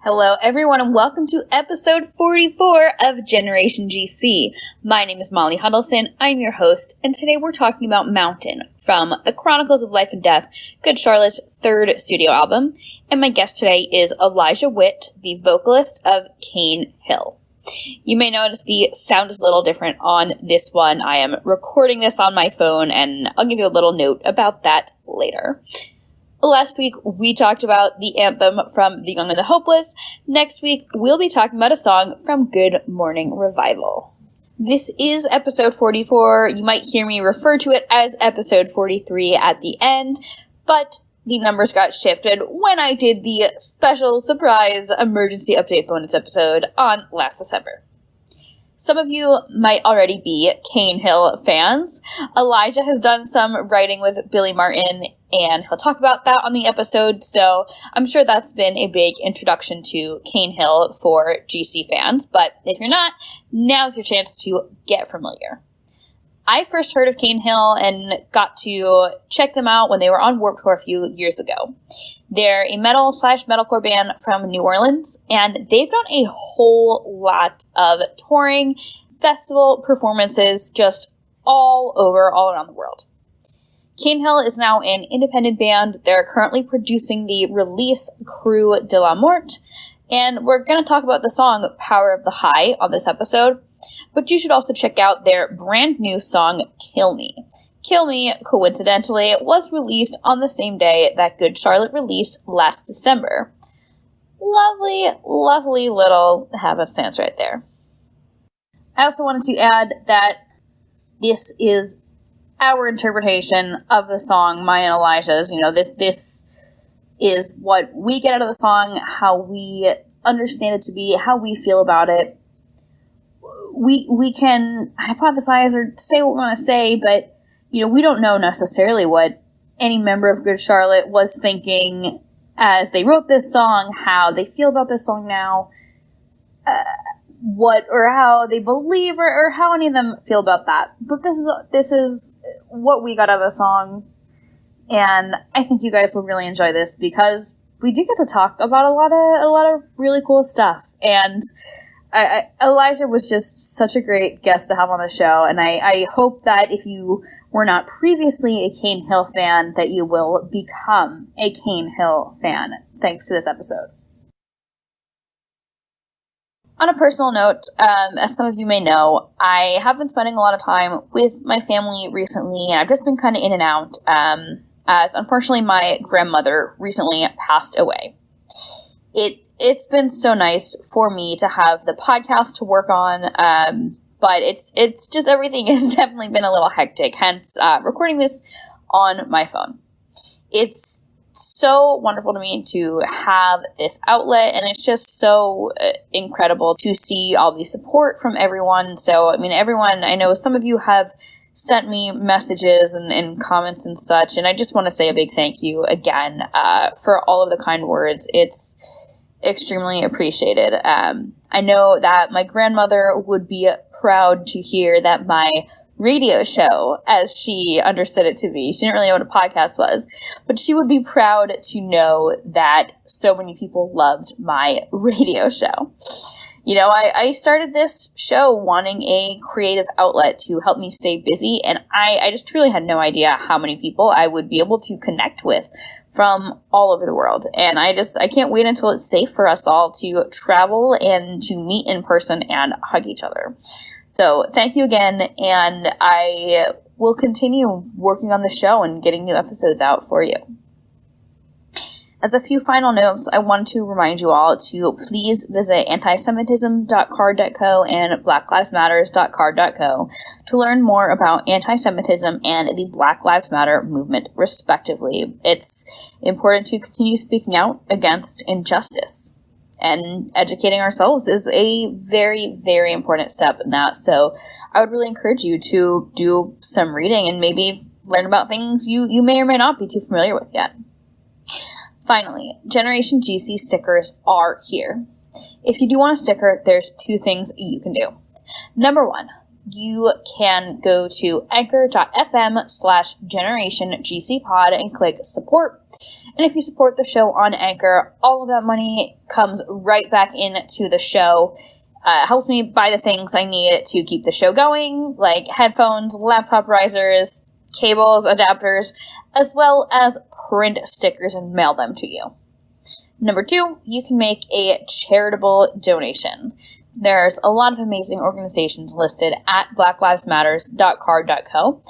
Hello everyone and welcome to episode 44 of Generation GC. My name is Molly Hudelson, I'm your host, and today we're talking about Mountain from the Chronicles of Life and Death, Good Charlotte's third studio album, and my guest today is Elijah Witt, the vocalist of Cane Hill. You may notice the sound is a little different on this one. I am recording this on my phone, and I'll give you a little note about that later. Last week, we talked about the anthem from The Young and the Hopeless. Next week, we'll be talking about a song from Good Morning Revival. This is episode 44. You might hear me refer to it as episode 43 at the end, but the numbers got shifted when I did the special surprise emergency update bonus episode on last December. Some of you might already be Cane Hill fans. Elijah has done some writing with Billy Martin, and he'll talk about that on the episode, so I'm sure that's been a big introduction to Cane Hill for GC fans, but if you're not, now's your chance to get familiar. I first heard of Cane Hill and got to check them out when they were on Warped Tour a few years ago. They're a metalcore band from New Orleans, and they've done a whole lot of touring, festival performances, just all around the world. Cane Hill is now an independent band. They're currently producing the release Crew de la Mort, and we're going to talk about the song Power of the High on this episode, but you should also check out their brand new song Kill Me. Kill Me, coincidentally, was released on the same day that Good Charlotte released last December. Lovely, lovely little happenstance right there. I also wanted to add that this is our interpretation of the song, mine and Elijah's. You know, this is what we get out of the song, how we understand it to be, how we feel about it. We can hypothesize or say what we want to say, but you know, we don't know necessarily what any member of Good Charlotte was thinking as they wrote this song, how they feel about this song now, what or how they believe or how any of them feel about that. But this is what we got out of the song, and I think you guys will really enjoy this because we do get to talk about a lot of really cool stuff. And Elijah was just such a great guest to have on the show, and I hope that if you were not previously a Cane Hill fan, that you will become a Cane Hill fan thanks to this episode. On a personal note, as some of you may know, I have been spending a lot of time with my family recently, and I've just been kind of in and out, as unfortunately my grandmother recently passed away. It's been so nice for me to have the podcast to work on, but it's just everything has definitely been a little hectic, hence recording this on my phone. It's so wonderful to me to have this outlet, and it's just so incredible to see all the support from everyone. So, I mean, everyone, I know some of you have sent me messages and comments and such, and I just want to say a big thank you again for all of the kind words. It's extremely appreciated. I know that my grandmother would be proud to hear that my radio show, as she understood it to be, she didn't really know what a podcast was, but she would be proud to know that so many people loved my radio show. You know, I started this show wanting a creative outlet to help me stay busy, and I just truly had no idea how many people I would be able to connect with from all over the world. And I can't wait until it's safe for us all to travel and to meet in person and hug each other. So thank you again, and I will continue working on the show and getting new episodes out for you. As a few final notes, I want to remind you all to please visit antisemitism.card.co and blacklivesmatters.card.co to learn more about anti-Semitism and the Black Lives Matter movement, respectively. It's important to continue speaking out against injustice, and educating ourselves is a very, very important step in that. So I would really encourage you to do some reading and maybe learn about things you may or may not be too familiar with yet. Finally, Generation GC stickers are here. If you do want a sticker, there's two things you can do. Number one, you can go to anchor.fm/generationgcpod and click support. And if you support the show on Anchor, all of that money comes right back into the show. Helps me buy the things I need to keep the show going, like headphones, laptop risers, cables, adapters, as well as print stickers and mail them to you. Number 2, you can make a charitable donation. There's a lot of amazing organizations listed at blacklivesmatters.card.co.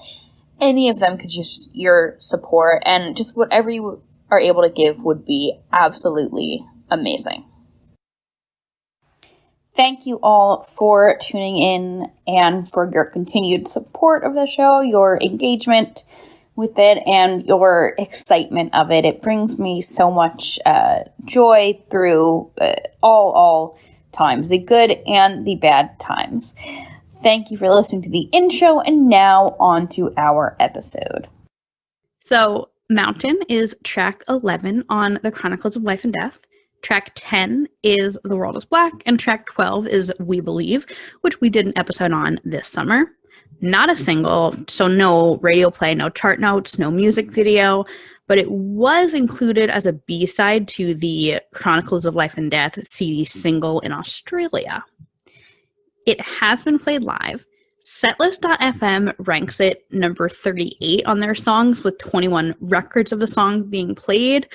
Any of them could use your support, and just whatever you are able to give would be absolutely amazing. Thank you all for tuning in and for your continued support of the show, your engagement with it, and your excitement of it. It brings me so much joy through all times, the good and the bad times. Thank you for listening to the intro, and now on to our episode. So, Mountain is track 11 on the Chronicles of Life and Death. Track 10 is The World is Black, and track 12 is We Believe, which we did an episode on this summer. Not a single, so no radio play, no chart notes, no music video, but it was included as a B-side to the Chronicles of Life and Death CD single in Australia. It has been played live. Setlist.fm ranks it number 38 on their songs, with 21 records of the song being played.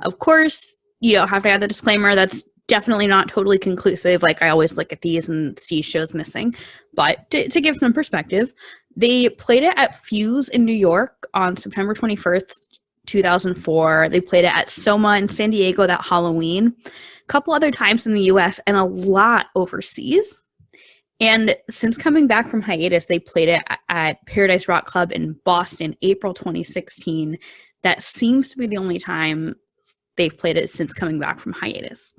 Of course, you don't have to add the disclaimer, that's definitely not totally conclusive. Like, I always look at these and see shows missing. But to give some perspective, they played it at Fuse in New York on September 21st, 2004. They played it at Soma in San Diego that Halloween, a couple other times in the US, and a lot overseas. And since coming back from hiatus, they played it at Paradise Rock Club in Boston, April 2016. That seems to be the only time they've played it since coming back from hiatus.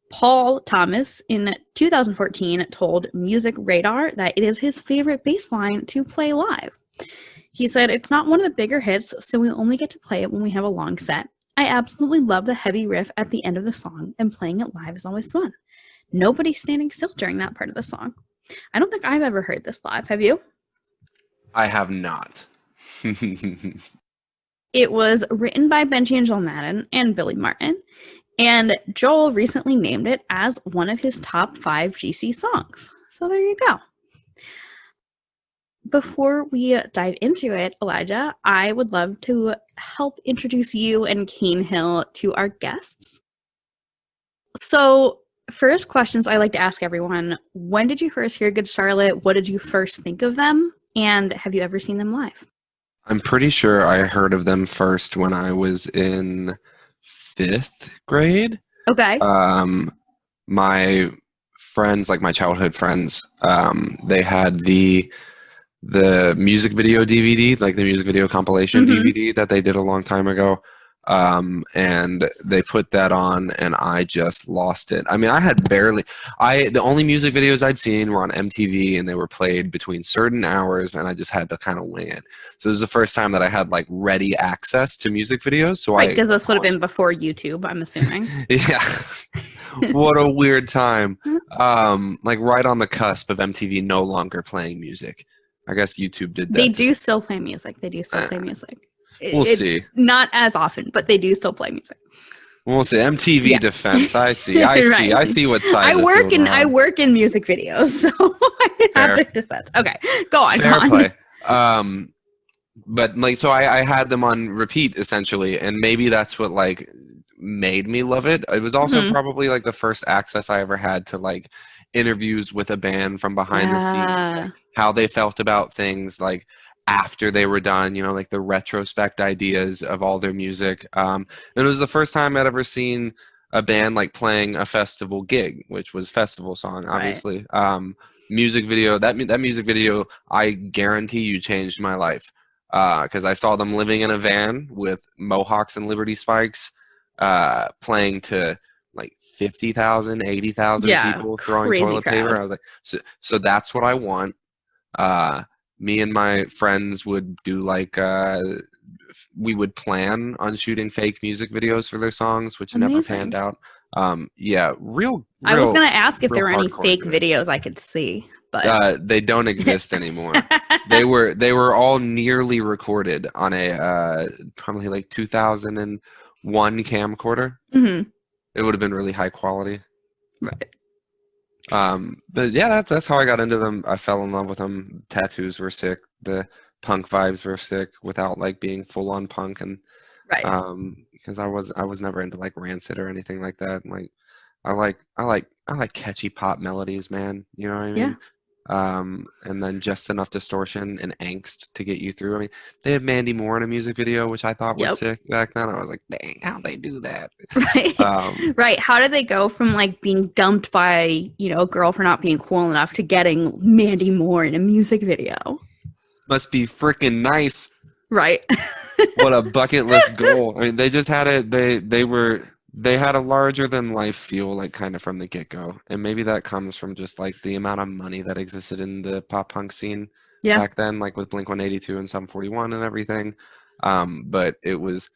Paul Thomas in 2014 told Music Radar that it is his favorite bass line to play live. He said, "It's not one of the bigger hits, so we only get to play it when we have a long set. I absolutely love the heavy riff at the end of the song, and playing it live is always fun. Nobody's standing still during that part of the song." I don't think I've ever heard this live. Have you? I have not. It was written by Benji and Joel Madden and Billy Martin, and Joel recently named it as one of his top 5 GC songs. So there you go. Before we dive into it, Elijah, I would love to help introduce you and Cane Hill to our guests. So, first questions I like to ask everyone: when did you first hear Good Charlotte? What did you first think of them? And have you ever seen them live? I'm pretty sure I heard of them first when I was in 5th grade. Okay. My friends, like my childhood friends, they had the music video DVD, like the music video compilation DVD that they did a long time ago. And they put that on, and I just lost it. I mean, the only music videos I'd seen were on MTV, and they were played between certain hours, and I just had to kind of wing it. So this is the first time that I had like ready access to music videos. So right, because this would have been before YouTube, I'm assuming. Yeah. What a weird time. Like right on the cusp of MTV no longer playing music. I guess YouTube did that. They do still play music. We'll see. Not as often, but they do still play music. We'll see. MTV defense. I see. Right. I see what side. I work in music videos, so I have to defense. Okay, go on. Fair play. But like, so I had them on repeat essentially, and maybe that's what like made me love it. It was also probably like the first access I ever had to like interviews with a band from behind the scenes, like, how they felt about things, like after they were done, you know, like the retrospect ideas of all their music. And it was the first time I'd ever seen a band like playing a festival gig, which was Festival Song, obviously. Right. Music video, that music video, I guarantee you changed my life. Because I saw them living in a van with mohawks and Liberty Spikes, playing to like 50,000, 80,000 people throwing toilet paper. I was like, so that's what I want. Me and my friends would do like, we would plan on shooting fake music videos for their songs, which never panned out. Yeah, real. I was gonna ask if there were any hardcore fake into it. videos I could see, but They don't exist anymore. They were all nearly recorded on a probably like 2001 camcorder. Mhm. It would have been really high quality. Right. But yeah, that's how I got into them. I fell in love with them. Tattoos were sick. The punk vibes were sick without like being full on punk, and Right. because I was never into like Rancid or anything like that. Like I like catchy pop melodies, man. You know what I mean? Yeah. And then just enough distortion and angst to get you through. I mean, they had Mandy Moore in a music video, which I thought was sick back then. I was like, dang, how'd they do that? Right. Right. How did they go from like being dumped by, a girl for not being cool enough to getting Mandy Moore in a music video? Must be freaking nice. Right. What a bucket list goal. I mean, they just had it. They had a larger than life feel, like kind of from the get go, and maybe that comes from just like the amount of money that existed in the pop punk scene back then, like with Blink-182 and Sum 41 and everything. But it was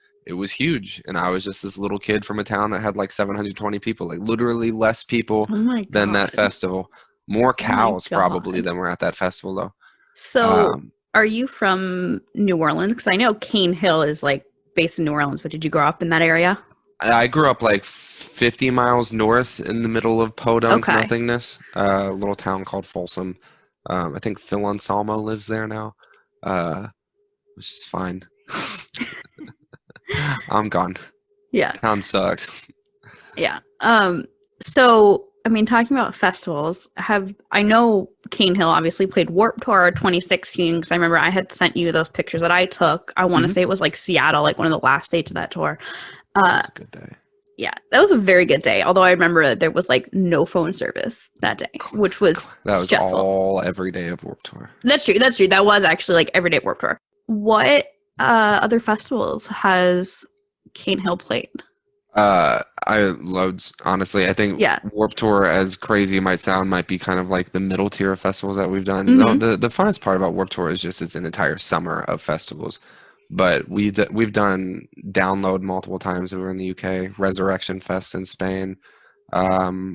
huge, and I was just this little kid from a town that had like 720 people, like literally less people than that festival. More cows probably than were at that festival though. So, are you from New Orleans? Because I know Cane Hill is like based in New Orleans, but did you grow up in that area? I grew up like 50 miles north in the middle of podunk nothingness, a little town called Folsom. I think Phil Anselmo lives there now, which is fine. I'm gone. Yeah. Town sucks. Yeah. So, I mean, talking about festivals, I know Cane Hill obviously played Warped Tour 2016, because I remember I had sent you those pictures that I took. I want to say it was like Seattle, like one of the last dates of that tour. That was a good day. Yeah, that was a very good day. Although I remember there was like no phone service that day, which was stressful. All every day of Warped Tour. That's true. That was actually like every day of Warped Tour. What other festivals has Cane Hill played? Loads, honestly. I think Warped Tour, as crazy it might sound, might be kind of like the middle tier of festivals that we've done. No, the funnest part about Warped Tour is just it's an entire summer of festivals. But we've done Download multiple times over in the UK, Resurrection Fest in Spain.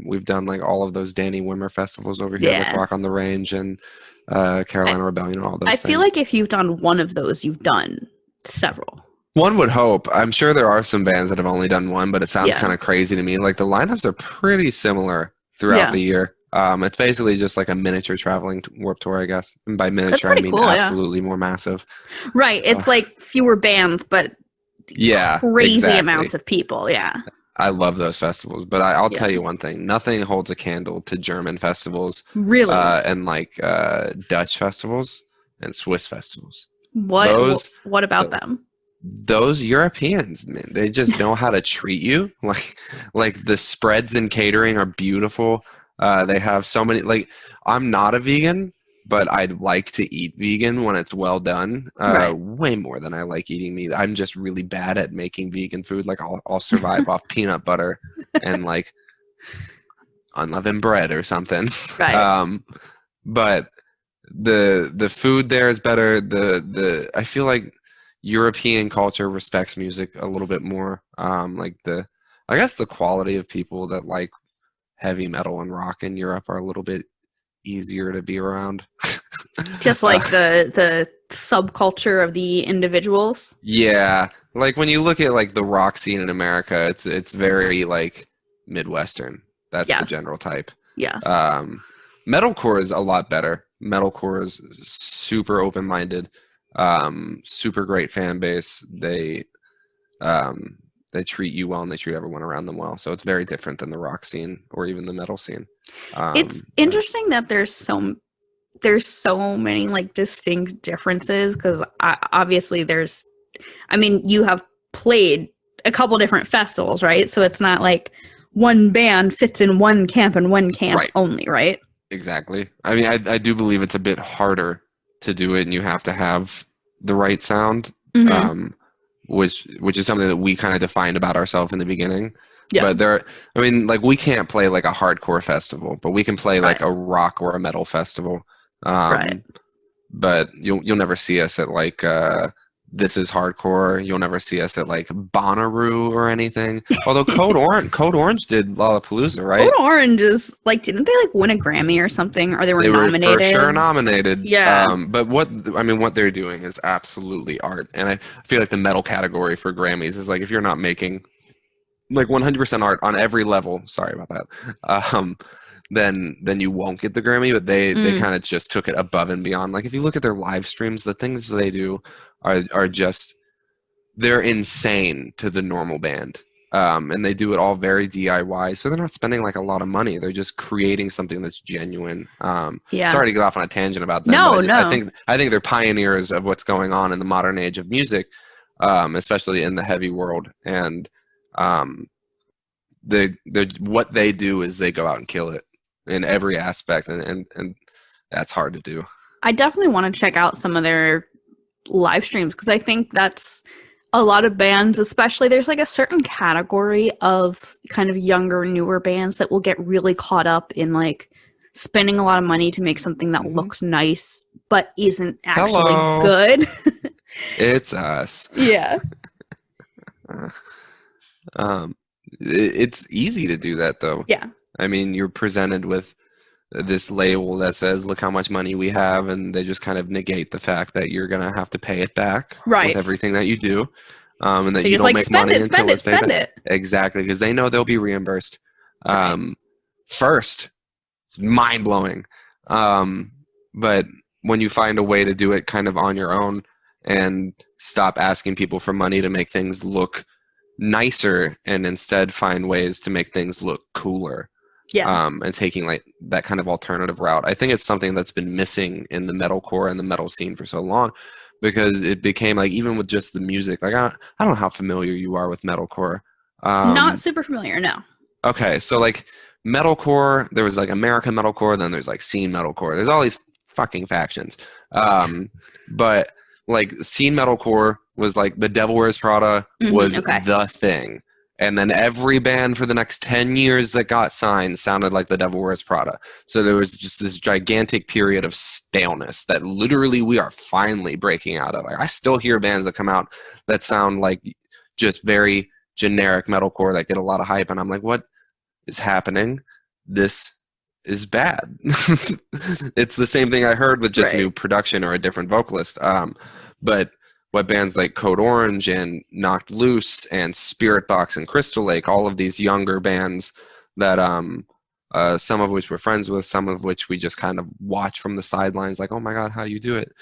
We've done like all of those Danny Wimmer festivals over here, like Rock on the Range and Carolina Rebellion and all those things. I feel like if you've done one of those, you've done several. One would hope. I'm sure there are some bands that have only done one, but it sounds kind of crazy to me. Like the lineups are pretty similar throughout the year. It's basically just like a miniature traveling Warped Tour, I guess. And by miniature, I mean absolutely more massive. Right. It's like fewer bands, but crazy amounts of people. Yeah. I love those festivals, but I'll tell you one thing. Nothing holds a candle to German festivals. Really? And like Dutch festivals and Swiss festivals. What about them? Those Europeans, man, they just know how to treat you. Like the spreads and catering are beautiful. They have so many, like, I'm not a vegan, but I'd like to eat vegan when it's well done. Way more than I like eating meat. I'm just really bad at making vegan food. Like I'll survive off peanut butter and like unleavened bread or something. Right. But the food there is better. I feel like European culture respects music a little bit more. I guess the quality of people that like heavy metal and rock in Europe are a little bit easier to be around. Just like the subculture of the individuals. Yeah. Like when you look at like the rock scene in America, it's very like Midwestern. That's the general type. Yes. Metalcore is a lot better. Metalcore is super open-minded. Super great fan base. They treat you well and they treat everyone around them well. So it's very different than the rock scene or even the metal scene. It's interesting that there's so many like distinct differences, because obviously you have played a couple different festivals, right? So it's not like one band fits in one camp and one camp only, right? Exactly. I mean, I do believe it's a bit harder to do it, and you have to have the right sound. Which is something that we kind of defined about ourselves in the beginning. Yeah. But we can't play like a hardcore festival, but we can play like a rock or a metal festival. But you'll never see us at like This Is Hardcore. You'll never see us at like Bonnaroo or anything. Although Code Orange did Lollapalooza, right? Code Orange is like, didn't they like win a Grammy or something? Or they were nominated? They were for sure nominated. Yeah. But what they're doing is absolutely art. And I feel like the metal category for Grammys is like, if you're not making like 100% art on every level, sorry about that, then you won't get the Grammy. But they kind of just took it above and beyond. Like if you look at their live streams, the things they do are just, they're insane to the normal band. And they do it all very DIY, so they're not spending like a lot of money. They're just creating something that's genuine. Sorry to get off on a tangent about them. No. I think they're pioneers of what's going on in the modern age of music, especially in the heavy world. And what they do is they go out and kill it in every aspect, and that's hard to do. I definitely want to check out some of their live streams, because I think that's a lot of bands, especially there's like a certain category of kind of younger, newer bands that will get really caught up in like spending a lot of money to make something that looks nice but isn't actually good. It's us. Yeah. It's easy to do that though. Yeah. I mean, you're presented with this label that says, look how much money we have, and they just kind of negate the fact that you're going to have to pay it back with everything that you do. And that so you don't like, make money until it's paid back. It. Exactly, because they know they'll be reimbursed. First, it's mind-blowing. But when you find a way to do it kind of on your own and stop asking people for money to make things look nicer, and instead find ways to make things look cooler, and taking like that kind of alternative route. I think it's something that's been missing in the metalcore and the metal scene for so long, because it became like, even with just the music, like I don't know how familiar you are with metalcore. Not super familiar, no. Okay, so like metalcore, there was like American metalcore, then there's like scene metalcore. There's all these fucking factions. But like scene metalcore was like the Devil Wears Prada was the thing. And then every band for the next 10 years that got signed sounded like the Devil Wears Prada. So there was just this gigantic period of staleness that literally we are finally breaking out of. Like, I still hear bands that come out that sound like just very generic metalcore that get a lot of hype, and I'm like, what is happening? This is bad. It's the same thing I heard with just new production or a different vocalist. But what bands like Code Orange and Knocked Loose and Spirit Box and Crystal Lake, all of these younger bands that some of which we're friends with, some of which we just kind of watch from the sidelines like, oh my God, how do you do it?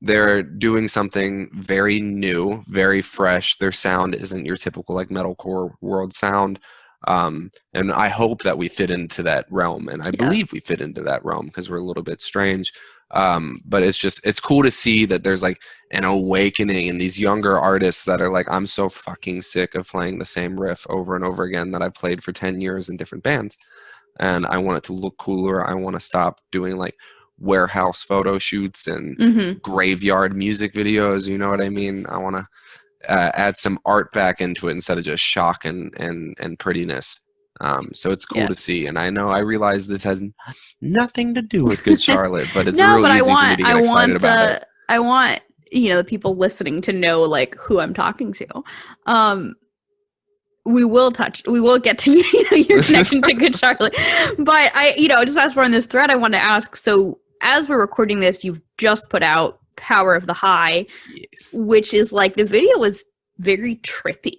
They're doing something very new, very fresh. Their sound isn't your typical like metalcore world sound. And I hope that we fit into that realm, and I believe we fit into that realm because we're a little bit strange. But it's cool to see that there's like an awakening in these younger artists that are like, I'm so fucking sick of playing the same riff over and over again that I've played for 10 years in different bands, and I want it to look cooler. I want to stop doing like warehouse photo shoots and graveyard music videos, you know what I mean? I want to add some art back into it instead of just shock and prettiness. So it's cool to see, and I realize this has nothing to do with Good Charlotte, but it's easy for me to get excited about it. I want the people listening to know like who I'm talking to. We will get to your connection to Good Charlotte, but I just as we're on this thread, I want to ask. So as we're recording this, you've just put out Power of the High, which is like, the video was very trippy.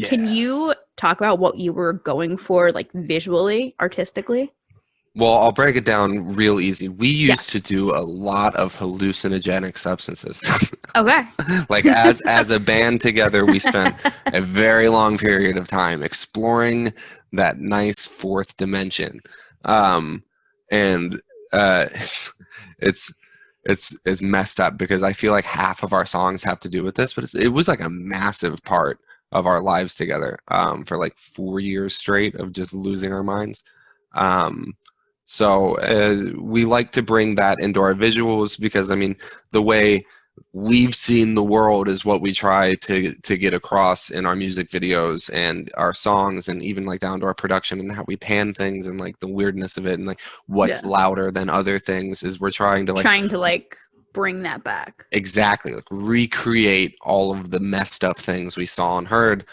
Can you talk about what you were going for, like visually, artistically? Well, I'll break it down real easy. We used to do a lot of hallucinogenic substances. Okay. Like as a band together, we spent a very long period of time exploring that nice fourth dimension. And it's messed up because I feel like half of our songs have to do with this, but it was like a massive part of our lives together for like 4 years straight of just losing our minds. So we like to bring that into our visuals because, I mean, the way we've seen the world is what we try to get across in our music videos and our songs, and even like down to our production and how we pan things and like the weirdness of it, and like what's louder than other things is we're trying to bring that back. Exactly. Like recreate all of the messed up things we saw and heard.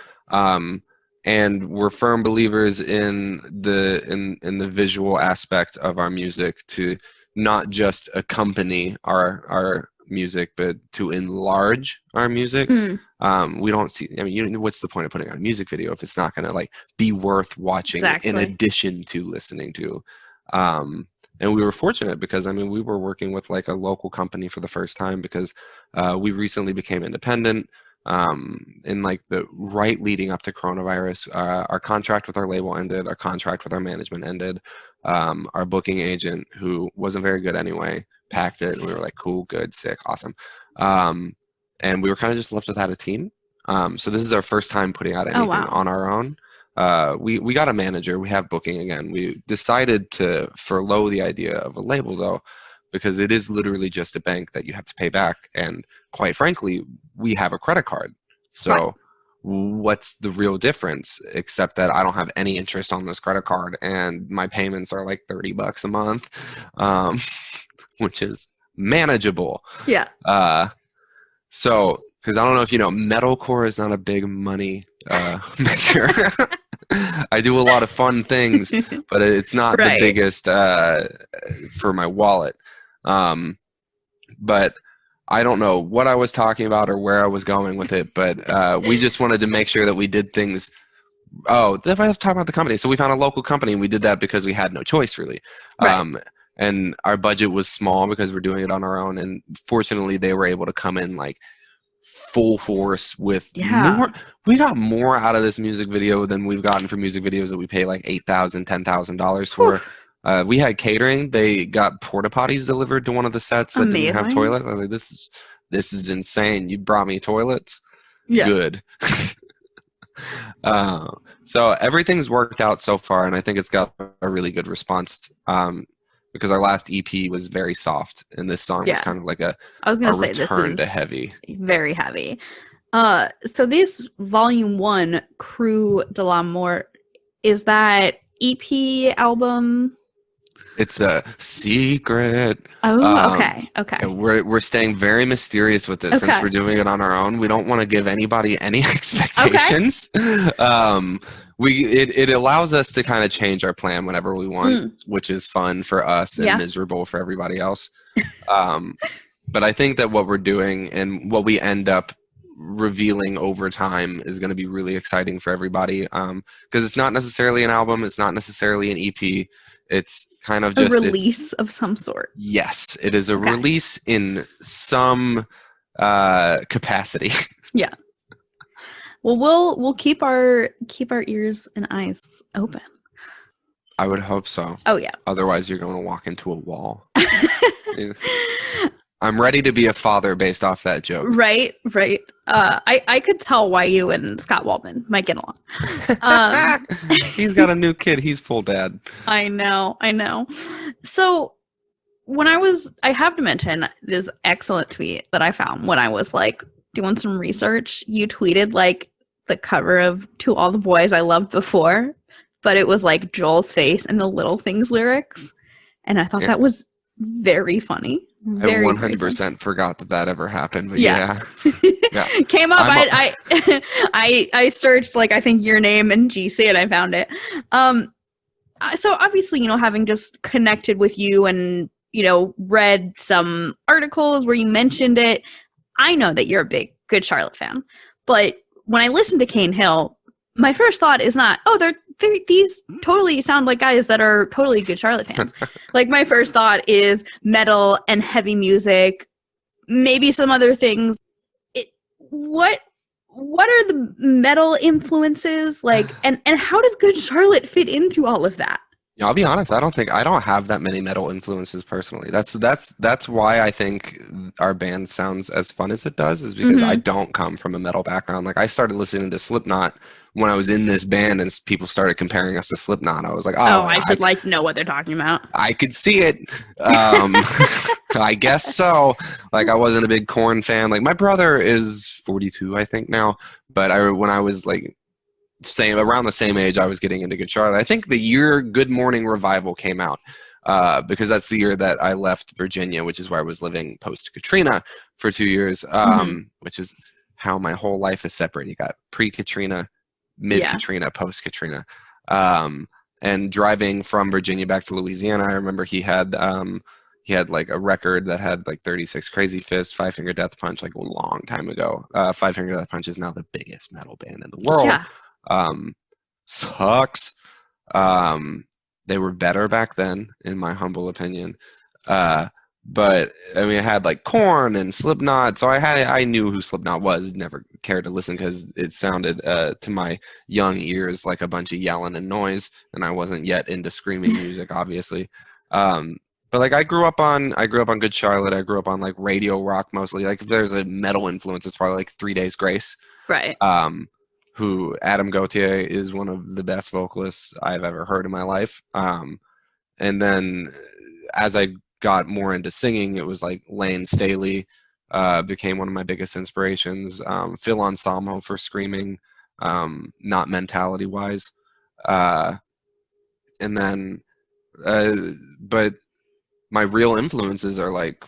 And we're firm believers in the visual aspect of our music to not just accompany our music, but to enlarge our music. We don't see, I mean, what's the point of putting out a music video if it's not going to like be worth watching in addition to listening to? And we were fortunate because, I mean, we were working with like a local company for the first time because we recently became independent. In like the right leading up to coronavirus, our contract with our label ended, our contract with our management ended. Our booking agent, who wasn't very good anyway, packed it, and we were like, cool, good, sick, awesome. And we were kind of just left without a team. So this is our first time putting out anything on our own. We got a manager, we have booking again. We decided to furlough the idea of a label though, because it is literally just a bank that you have to pay back. And quite frankly, we have a credit card. So what's the real difference except that I don't have any interest on this credit card and my payments are like $30 a month, which is manageable. Yeah. So, because I don't know if you know, metalcore is not a big money maker. I do a lot of fun things, but it's not the biggest for my wallet. But I don't know what I was talking about or where I was going with it, but we just wanted to make sure that we did things. Oh, if I have to talk about the company. So we found a local company, and we did that because we had no choice, really. And our budget was small because we're doing it on our own. And fortunately, they were able to come in like full force with more. We got more out of this music video than we've gotten for music videos that we pay like $8,000, $10,000 for. We had catering. They got porta potties delivered to one of the sets that didn't have toilets. I was like, this is insane. You brought me toilets? Yeah. Good. So everything's worked out so far, and I think it's got a really good response. Because our last EP was very soft, and this song was kind of like a return to heavy. Very heavy. So this Volume 1, Crew de l'Amour, is that EP album? It's a secret. Oh, okay. We're staying very mysterious with this since we're doing it on our own. We don't want to give anybody any expectations. It allows us to kind of change our plan whenever we want, which is fun for us and miserable for everybody else. But I think that what we're doing and what we end up revealing over time is going to be really exciting for everybody, because it's not necessarily an album, it's not necessarily an EP, it's kind of just a release of some sort. Yes, it is a release in some capacity. Yeah. Well, we'll keep our ears and eyes open. I would hope so. Oh yeah. Otherwise, you're going to walk into a wall. I'm ready to be a father based off that joke. Right. I could tell why you and Scott Waldman might get along. He's got a new kid. He's full dad. I know. So when I have to mention this excellent tweet that I found when I was like doing some research. You tweeted like the cover of To All the Boys I Loved Before, but it was like Joel's face and the Little Things lyrics. And I thought that was very funny. I 100% forgot that ever happened, but yeah. Came up. I searched like I think your name and GC and I found it. So obviously, having just connected with you and read some articles where you mentioned it, I know that you're a big Good Charlotte fan. But when I listen to Cane Hill, my first thought is not, these totally sound like guys that are totally Good Charlotte fans. Like my first thought is metal and heavy music, maybe some other things. What are the metal influences like, and how does Good Charlotte fit into all of that? Yeah, I'll be honest. I don't have that many metal influences personally. That's why I think our band sounds as fun as it does, is because I don't come from a metal background. Like I started listening to Slipknot when I was in this band, and people started comparing us to Slipknot. I was like, I should know what they're talking about. I could see it. I guess so. Like I wasn't a big Korn fan. Like my brother is 42, I think now, but when I was like around the same age, I was getting into Good Charlotte. I think the year Good Morning Revival came out. because that's the year that I left Virginia, which is where I was living post Katrina for 2 years, which is how my whole life is separated. You got pre-Katrina, mid-Katrina, post-Katrina. And driving from Virginia back to Louisiana, I remember he had like a record that had like 36 Crazy Fists, Five Finger Death Punch, like a long time ago. Five Finger Death Punch is now the biggest metal band in the world. Yeah. Sucks. They were better back then, in my humble opinion. But I mean, it had like Korn and Slipknot, so I knew who Slipknot was. Never cared to listen because it sounded to my young ears like a bunch of yelling and noise, and I wasn't yet into screaming music, obviously. But like I grew up on Good Charlotte. I grew up on like radio rock mostly. Like if there's a metal influence, it's probably like 3 Days Grace. Right. Who Adam Gauthier is one of the best vocalists I've ever heard in my life. And then as I got more into singing, it was like Lane Staley became one of my biggest inspirations. Phil Anselmo for screaming, not mentality wise. And then, but my real influences are like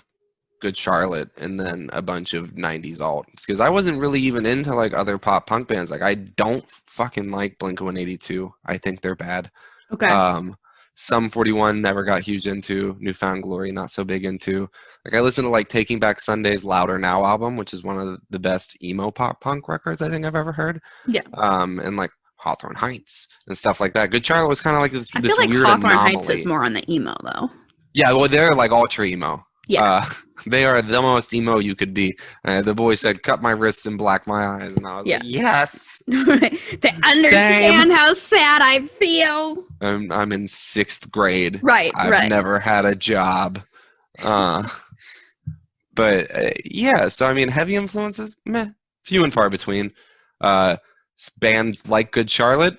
Good Charlotte and then a bunch of 90s alt, because I wasn't really even into like other pop punk bands. Like I don't fucking like Blink-182. I think they're bad. Okay. Sum 41 never got huge into. Newfound Glory not so big into. Like I listened to like Taking Back Sunday's Louder Now album, which is one of the best emo pop punk records I think I've ever heard. Yeah. And like Hawthorne Heights and stuff like that. Good Charlotte was kind of like this I feel like weird Hawthorne anomaly. Heights is more on the emo though. Yeah, well they're like ultra emo. Yeah. They are the most emo you could be. The boy said, "Cut my wrists and black my eyes," and I was like, "Yes." They understand how sad I feel. I'm in 6th grade. Right. I've never had a job. But yeah, so I mean, heavy influences, meh, few and far between. Bands like Good Charlotte,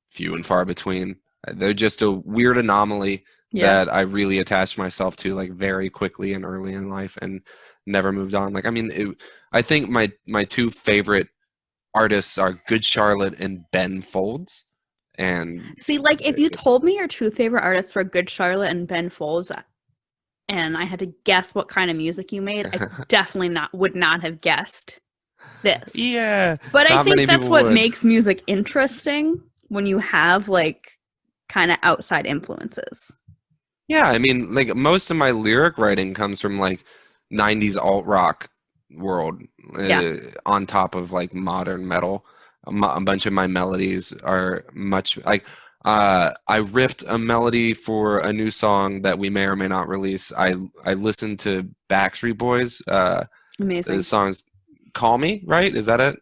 few and far between. They're just a weird anomaly. Yeah. That I really attached myself to like very quickly and early in life and never moved on. Like, I mean, I think my 2 favorite artists are Good Charlotte and Ben Folds. And see, like if you told me your 2 favorite artists were Good Charlotte and Ben Folds and I had to guess what kind of music you made, I definitely would not have guessed this. Yeah. But I think that's what makes music interesting when you have like kind of outside influences. Yeah, I mean, like most of my lyric writing comes from like 90s alt rock world on top of like modern metal. A bunch of my melodies are much like I ripped a melody for a new song that we may or may not release. I listened to Backstreet Boys. Amazing. The song's Call Me, right? Is that it?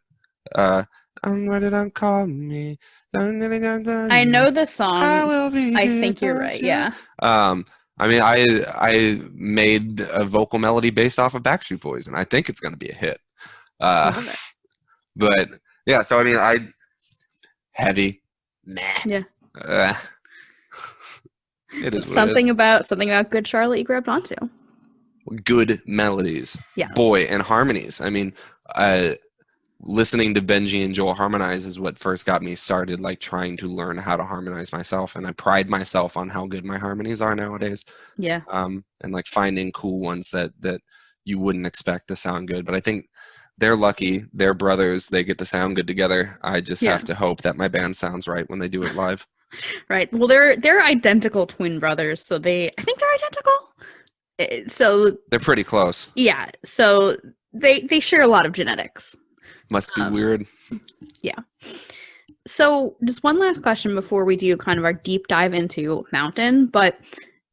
I'm ready to call me. I know the song. I think you're right. Yeah. I mean, I made a vocal melody based off of Backstreet Boys, and I think it's going to be a hit. But yeah, so I mean, heavy, meh. Yeah. It is something about Good Charlotte you grabbed onto. Good melodies. Yeah. Boy, and harmonies. I mean, listening to Benji and Joel harmonize is what first got me started, like trying to learn how to harmonize myself, and I pride myself on how good my harmonies are nowadays. Yeah. And like finding cool ones that you wouldn't expect to sound good. But I think they're lucky. They're brothers. They get to sound good together. I just have to hope that my band sounds right when they do it live. Right. Well, they're identical twin brothers, so I think they're identical. So they're pretty close. Yeah. So they share a lot of genetics. Must be weird. Yeah. So just one last question before we do kind of our deep dive into Mountain, but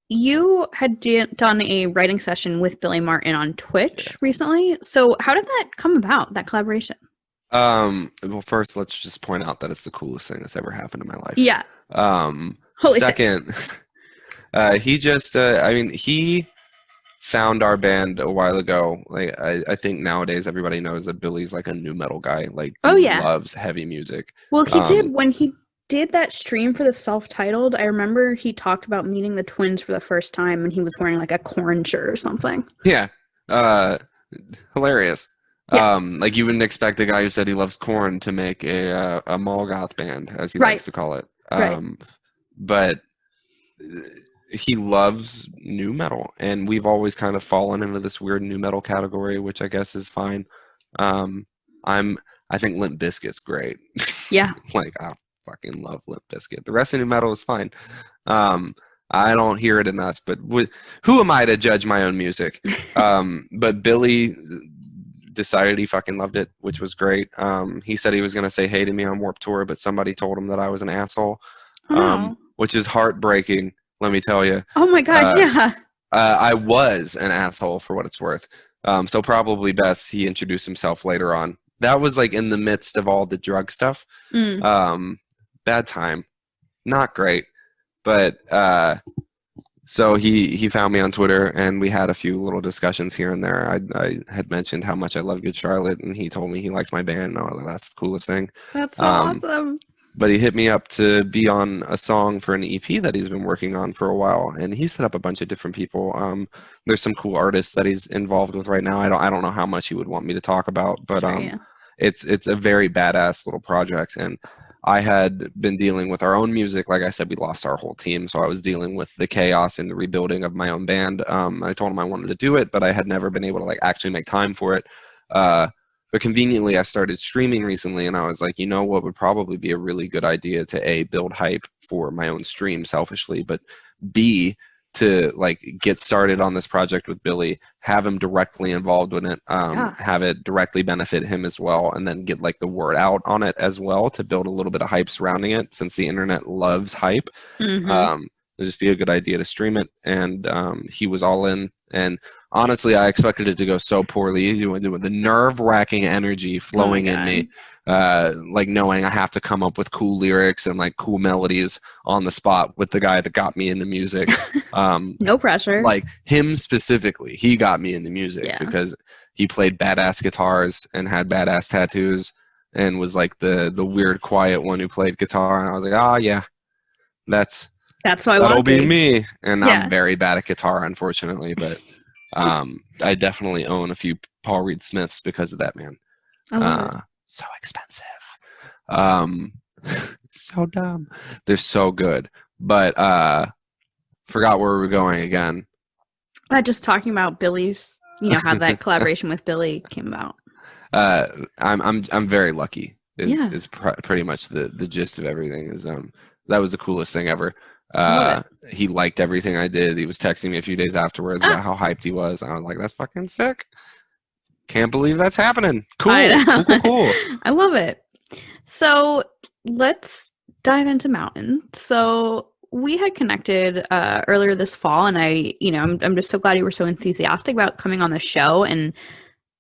you had done a writing session with Billy Martin on Twitch recently. So how did that come about, that collaboration? Well, first, let's just point out that it's the coolest thing that's ever happened in my life. Yeah. Second, he just, he found our band a while ago. Like, I think nowadays everybody knows that Billy's like a new metal guy. Like, he loves heavy music. Well, he did when he did that stream for the self-titled. I remember he talked about meeting the twins for the first time, and he was wearing like a Korn shirt or something. Yeah, hilarious. Yeah. Like you wouldn't expect a guy who said he loves Korn to make a mall goth band, as he likes to call it. Right. But he loves nu metal, and we've always kind of fallen into this weird nu metal category, which I guess is fine. I think Limp Bizkit's great. Yeah. Like, I fucking love Limp Bizkit. The rest of nu metal is fine. I don't hear it in us, but who am I to judge my own music? But Billy decided he fucking loved it, which was great. He said he was going to say hey to me on Warped Tour, but somebody told him that I was an asshole, which is heartbreaking, let me tell you. Oh my God, yeah. I was an asshole for what it's worth. So probably best he introduced himself later on. That was like in the midst of all the drug stuff. Bad time. Not great. But so he found me on Twitter, and we had a few little discussions here and there. I had mentioned how much I love Good Charlotte, and he told me he liked my band, and I was like, that's the coolest thing. That's so awesome. But he hit me up to be on a song for an EP that he's been working on for a while, and he set up a bunch of different people. There's some cool artists that he's involved with right now. I don't know how much he would want me to talk about, but it's a very badass little project. And I had been dealing with our own music. Like I said, we lost our whole team, so I was dealing with the chaos and the rebuilding of my own band. I told him I wanted to do it, but I had never been able to like actually make time for it. But conveniently, I started streaming recently, and I was like, you know what would probably be a really good idea to A, build hype for my own stream selfishly, but B, to like get started on this project with Billy, have him directly involved in it, have it directly benefit him as well, and then get like the word out on it as well to build a little bit of hype surrounding it, since the internet loves hype. It'd just be a good idea to stream it, and he was all in. And honestly, I expected it to go so poorly. The nerve-wracking energy flowing in me, like knowing I have to come up with cool lyrics and like cool melodies on the spot with the guy that got me into music. No pressure. Like him specifically, he got me into music because he played badass guitars and had badass tattoos and was like the weird, quiet one who played guitar. And I was like, yeah, that'll be me. And I'm very bad at guitar, unfortunately, but I definitely own a few Paul Reed Smiths because of that, man. So expensive. So dumb. They're so good. But forgot where we were going again. Just talking about Billy's, how that collaboration with Billy came about. I'm very lucky. Is pretty much the gist of everything. Is that was the coolest thing ever. He liked everything I did. He was texting me a few days afterwards about how hyped he was. I was like, that's fucking sick. Can't believe that's happening. Cool. Cool. I love it. So let's dive into Mountain. So we had connected earlier this fall, and I'm just so glad you were so enthusiastic about coming on the show. And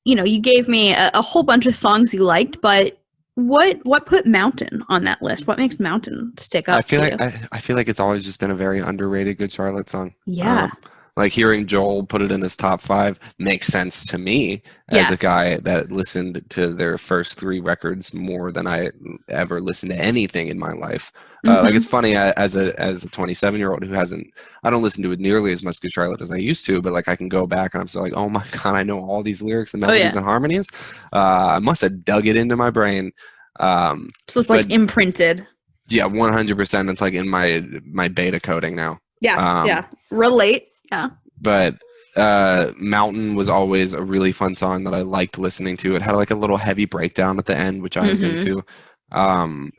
you gave me a whole bunch of songs you liked, but what put Mountain on that list? What makes Mountain stick up? I feel like it's always just been a very underrated Good Charlotte song. Yeah. Like hearing Joel put it in his top 5 makes sense to me as a guy that listened to their first 3 records more than I ever listened to anything in my life. Like it's funny as a 27-year-old who I don't listen to it nearly as much Good Charlotte as I used to, but like I can go back and I'm still like, oh my God, I know all these lyrics and melodies and harmonies. I must have dug it into my brain. So it's like imprinted. Yeah, 100%. It's like in my beta coding now. Yeah. Relate. Yeah. But Mountain was always a really fun song that I liked listening to. It had like a little heavy breakdown at the end, which I was into. And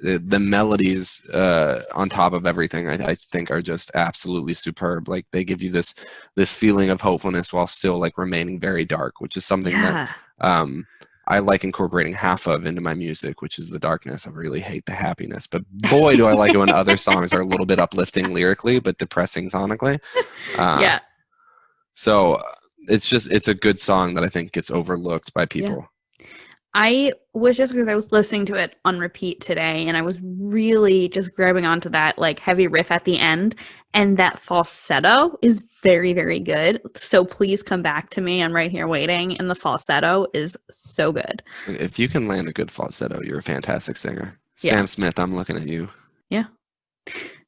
the melodies on top of everything, I think are just absolutely superb. Like they give you this feeling of hopefulness while still like remaining very dark, which is something that I like incorporating half of into my music, which is the darkness. I really hate the happiness, but boy, do I like it when other songs are a little bit uplifting lyrically, but depressing sonically. So it's a good song that I think gets overlooked by people. I was just because I was listening to it on repeat today, and I was really just grabbing onto that like heavy riff at the end, and that falsetto is very, very good. So please come back to me. I'm right here waiting, and the falsetto is so good. If you can land a good falsetto, you're a fantastic singer. Yeah. Sam Smith, I'm looking at you. Yeah.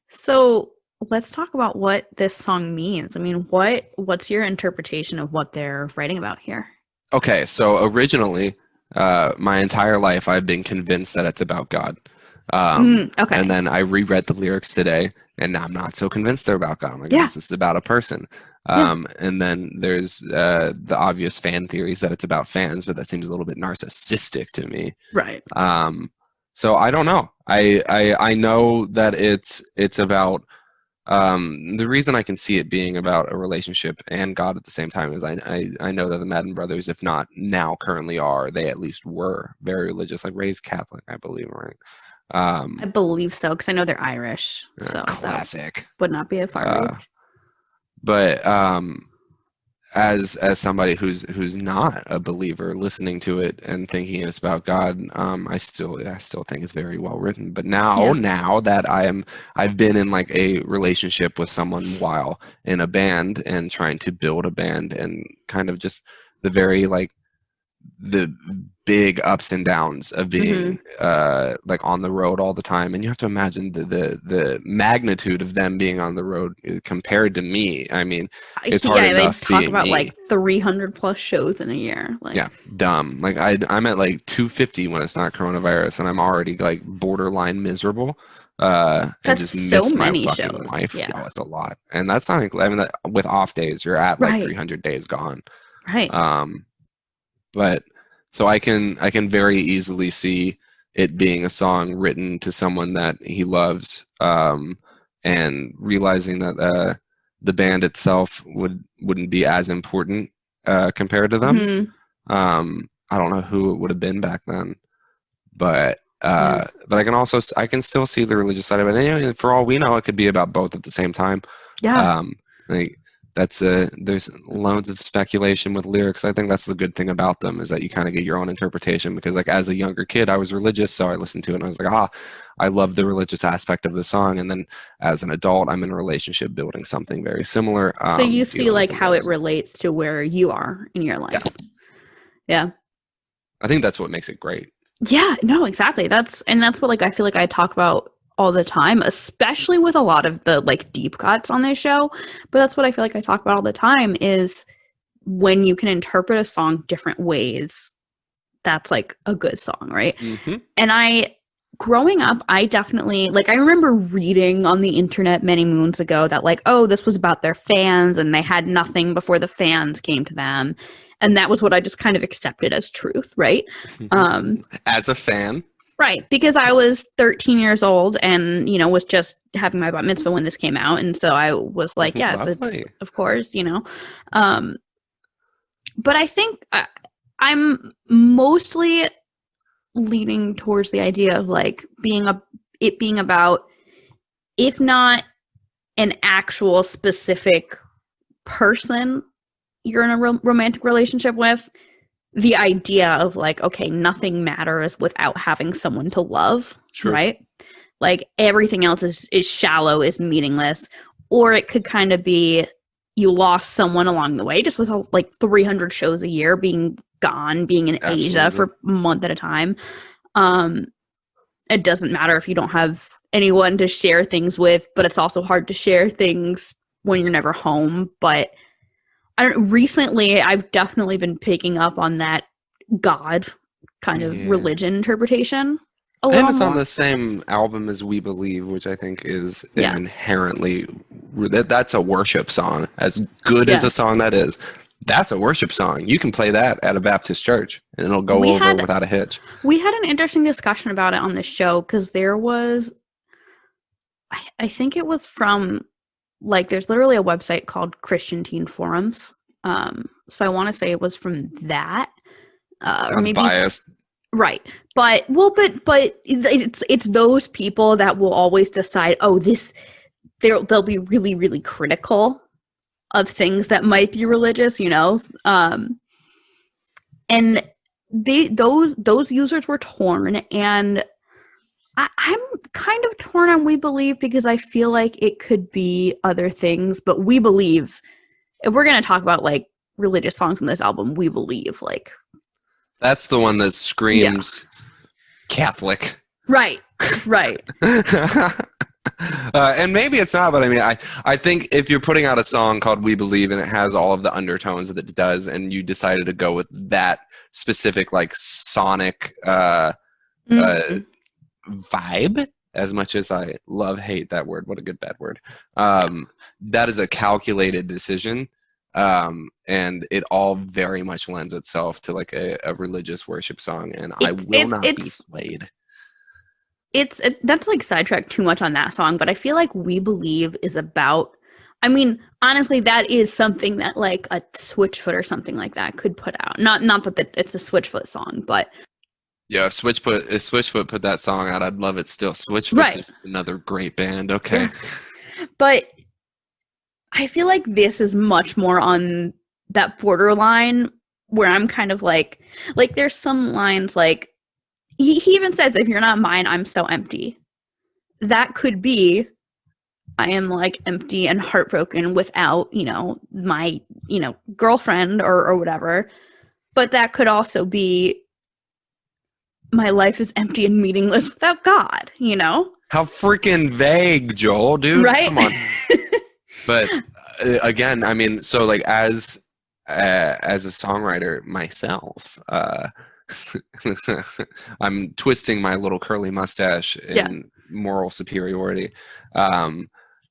So let's talk about what this song means. I mean, what's your interpretation of what they're writing about here? Okay, so originally, my entire life I've been convinced that it's about God. Okay. And then I reread the lyrics today, and I'm not so convinced they're about God. I'm like, Yeah. this is about a person. And then there's the obvious fan theories that it's about fans, but that seems a little bit narcissistic to me. Right. So I don't know. I know that it's about the reason I can see it being about a relationship and God at the same time is I know that the Madden brothers, if not now currently are, they at least were very religious, like raised Catholic, I believe, right? I believe so, because I know they're Irish. So classic. would not be a far reach. But as somebody who's not a believer, listening to it and thinking it's about God, I still think it's very well written. But now that I've been in like a relationship with someone while in a band and trying to build a band and kind of just the very like the big ups and downs of being like on the road all the time, and you have to imagine the magnitude of them being on the road compared to me. I mean, it's hard enough they talk being about me. like 300 plus shows in a year. Like, yeah, dumb. Like I'm at like 250 when it's not coronavirus, and I'm already like borderline miserable. And that's just so miss my many fucking shows. life. Yeah, it's a lot, and that's not. I mean, with off days, you're at like Right. 300 days gone. right. But so I can very easily see it being a song written to someone that he loves, and realizing that the band itself wouldn't be as important compared to them. I don't know who it would have been back then, but I can still see the religious side of it. And for all we know, it could be about both at the same time. Yeah. Like that's there's loads of speculation with lyrics. I think that's the good thing about them, is that you kind of get your own interpretation, because like as a younger kid I was religious, so I listened to it and I was like, I love the religious aspect of the song, and then as an adult I'm in a relationship building something very similar. So you see like how it relates to where you are in your life. Yeah. I think that's what makes it great. Yeah, no, exactly. That's what like I feel like I talk about all the time, especially with a lot of the like deep cuts on this show. But that's what I feel like I talk about all the time, is when you can interpret a song different ways, that's like a good song, right? And growing up, I definitely, like, I remember reading on the internet many moons ago that like, oh, this was about their fans and they had nothing before the fans came to them. And that was what I just kind of accepted as truth, right? As a fan. Right, because I was 13 years old and, you know, was just having my bat mitzvah when this came out. And so I was like, yes, it's, of course, you know. But I think I'm mostly leaning towards the idea of like it being about, if not an actual specific person you're in a romantic relationship with, the idea of like, okay, nothing matters without having someone to love. True. Right? Like everything else is shallow, is meaningless. Or it could kind of be you lost someone along the way, just with like 300 shows a year, being gone, being in Asia for a month at a time. It doesn't matter if you don't have anyone to share things with, but it's also hard to share things when you're never home. But recently I've definitely been picking up on that God kind of religion interpretation. And it's on the same album as We Believe, which I think is inherently, that's a worship song. As good as a song that is, that's a worship song. You can play that at a Baptist church and it'll go over without a hitch. We had an interesting discussion about it on this show, because there was, I think it was from, like, there's literally a website called Christian Teen Forums. So I want to say it was from that. Sounds maybe biased. Right. But it's those people that will always decide, oh, they'll be really, really critical of things that might be religious, you know? And those users were torn, and I'm kind of torn on We Believe, because I feel like it could be other things, but We Believe, if we're going to talk about like religious songs in this album, We Believe, like, that's the one that screams Catholic. Right. And maybe it's not, but I mean, I think if you're putting out a song called We Believe and it has all of the undertones that it does, and you decided to go with that specific like sonic vibe, as much as I hate that word, what a good bad word, that is a calculated decision. And it all very much lends itself to like a religious worship song, and I will not be swayed. That's like sidetracked too much on that song, but I feel like We Believe is about, I mean, honestly, that is something that like a Switchfoot or something like that could put out. Not that it's a Switchfoot song, but yeah, if Switchfoot put that song out, I'd love it still. Switchfoot's just another great band. Okay. Yeah. But I feel like this is much more on that borderline where I'm kind of like there's some lines like, he even says, if you're not mine, I'm so empty. That could be, I am like empty and heartbroken without, my, girlfriend or whatever. But that could also be, my life is empty and meaningless without God, How freaking vague, Joel, dude. Right? Come on. But again, I mean, so like as a songwriter myself, I'm twisting my little curly mustache in moral superiority.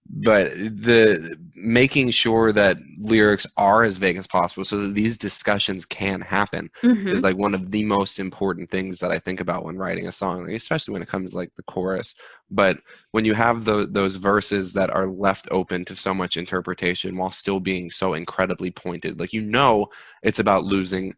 But the making sure that lyrics are as vague as possible so that these discussions can happen is like one of the most important things that I think about when writing a song, especially when it comes to like the chorus. But when you have those verses that are left open to so much interpretation while still being so incredibly pointed, like, it's about losing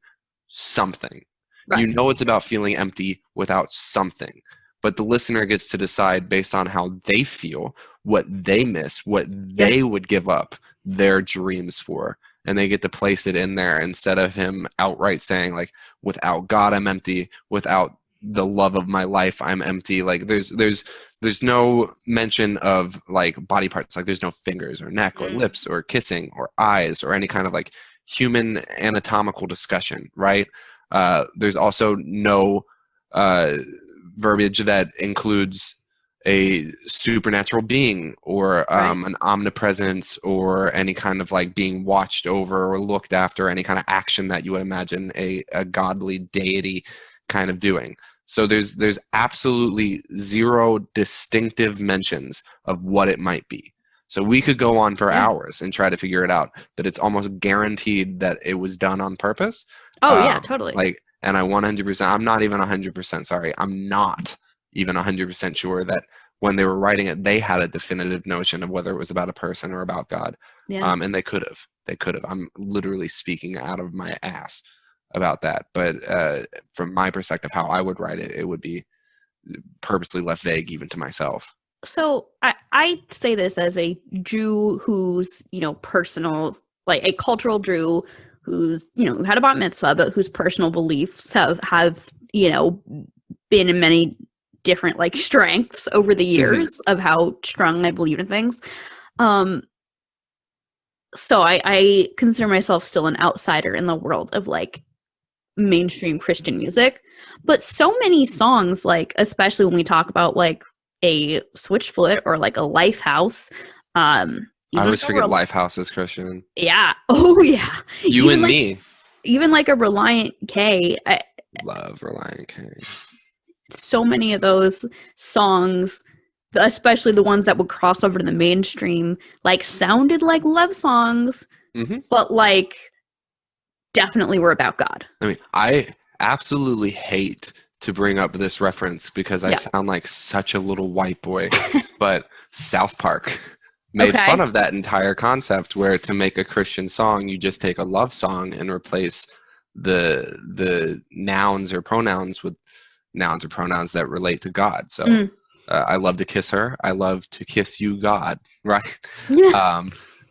something. Right. It's about feeling empty without something. But the listener gets to decide based on how they feel, what they miss, what they would give up their dreams for. And they get to place it in there instead of him outright saying, like, without God, I'm empty. Without the love of my life, I'm empty. Like, there's no mention of, like, body parts. Like, there's no fingers or neck or lips or kissing or eyes or any kind of, like, human anatomical discussion, right? There's also no verbiage that includes a supernatural being or an omnipresence or any kind of like being watched over or looked after, any kind of action that you would imagine a godly deity kind of doing. So there's absolutely zero distinctive mentions of what it might be. So we could go on for hours and try to figure it out, but it's almost guaranteed that it was done on purpose. Oh, yeah, totally. And I 100%, I'm not even 100% sorry. I'm not even 100% sure that when they were writing it, they had a definitive notion of whether it was about a person or about God. Yeah. And they could have. I'm literally speaking out of my ass about that. But from my perspective, how I would write it, it would be purposely left vague even to myself. So I say this as a Jew who's, personal, like a cultural Jew who's, who had a bat mitzvah, but whose personal beliefs have been in many different like strengths over the years of how strong I believe in things. So I consider myself still an outsider in the world of like mainstream Christian music, but so many songs, like, especially when we talk about like a Switchfoot or like a Lifehouse, I always forget Lifehouse is Christian. Yeah. Oh, yeah. You even and like, me. Even like a Reliant K. Love Reliant K. So many of those songs, especially the ones that would cross over to the mainstream, like sounded like love songs, but like definitely were about God. I mean, I absolutely hate to bring up this reference because I sound like such a little white boy, but South Park made fun of that entire concept where to make a Christian song, you just take a love song and replace the nouns or pronouns with nouns or pronouns that relate to God. So I love to kiss her. I love to kiss you, God. Right. Yeah.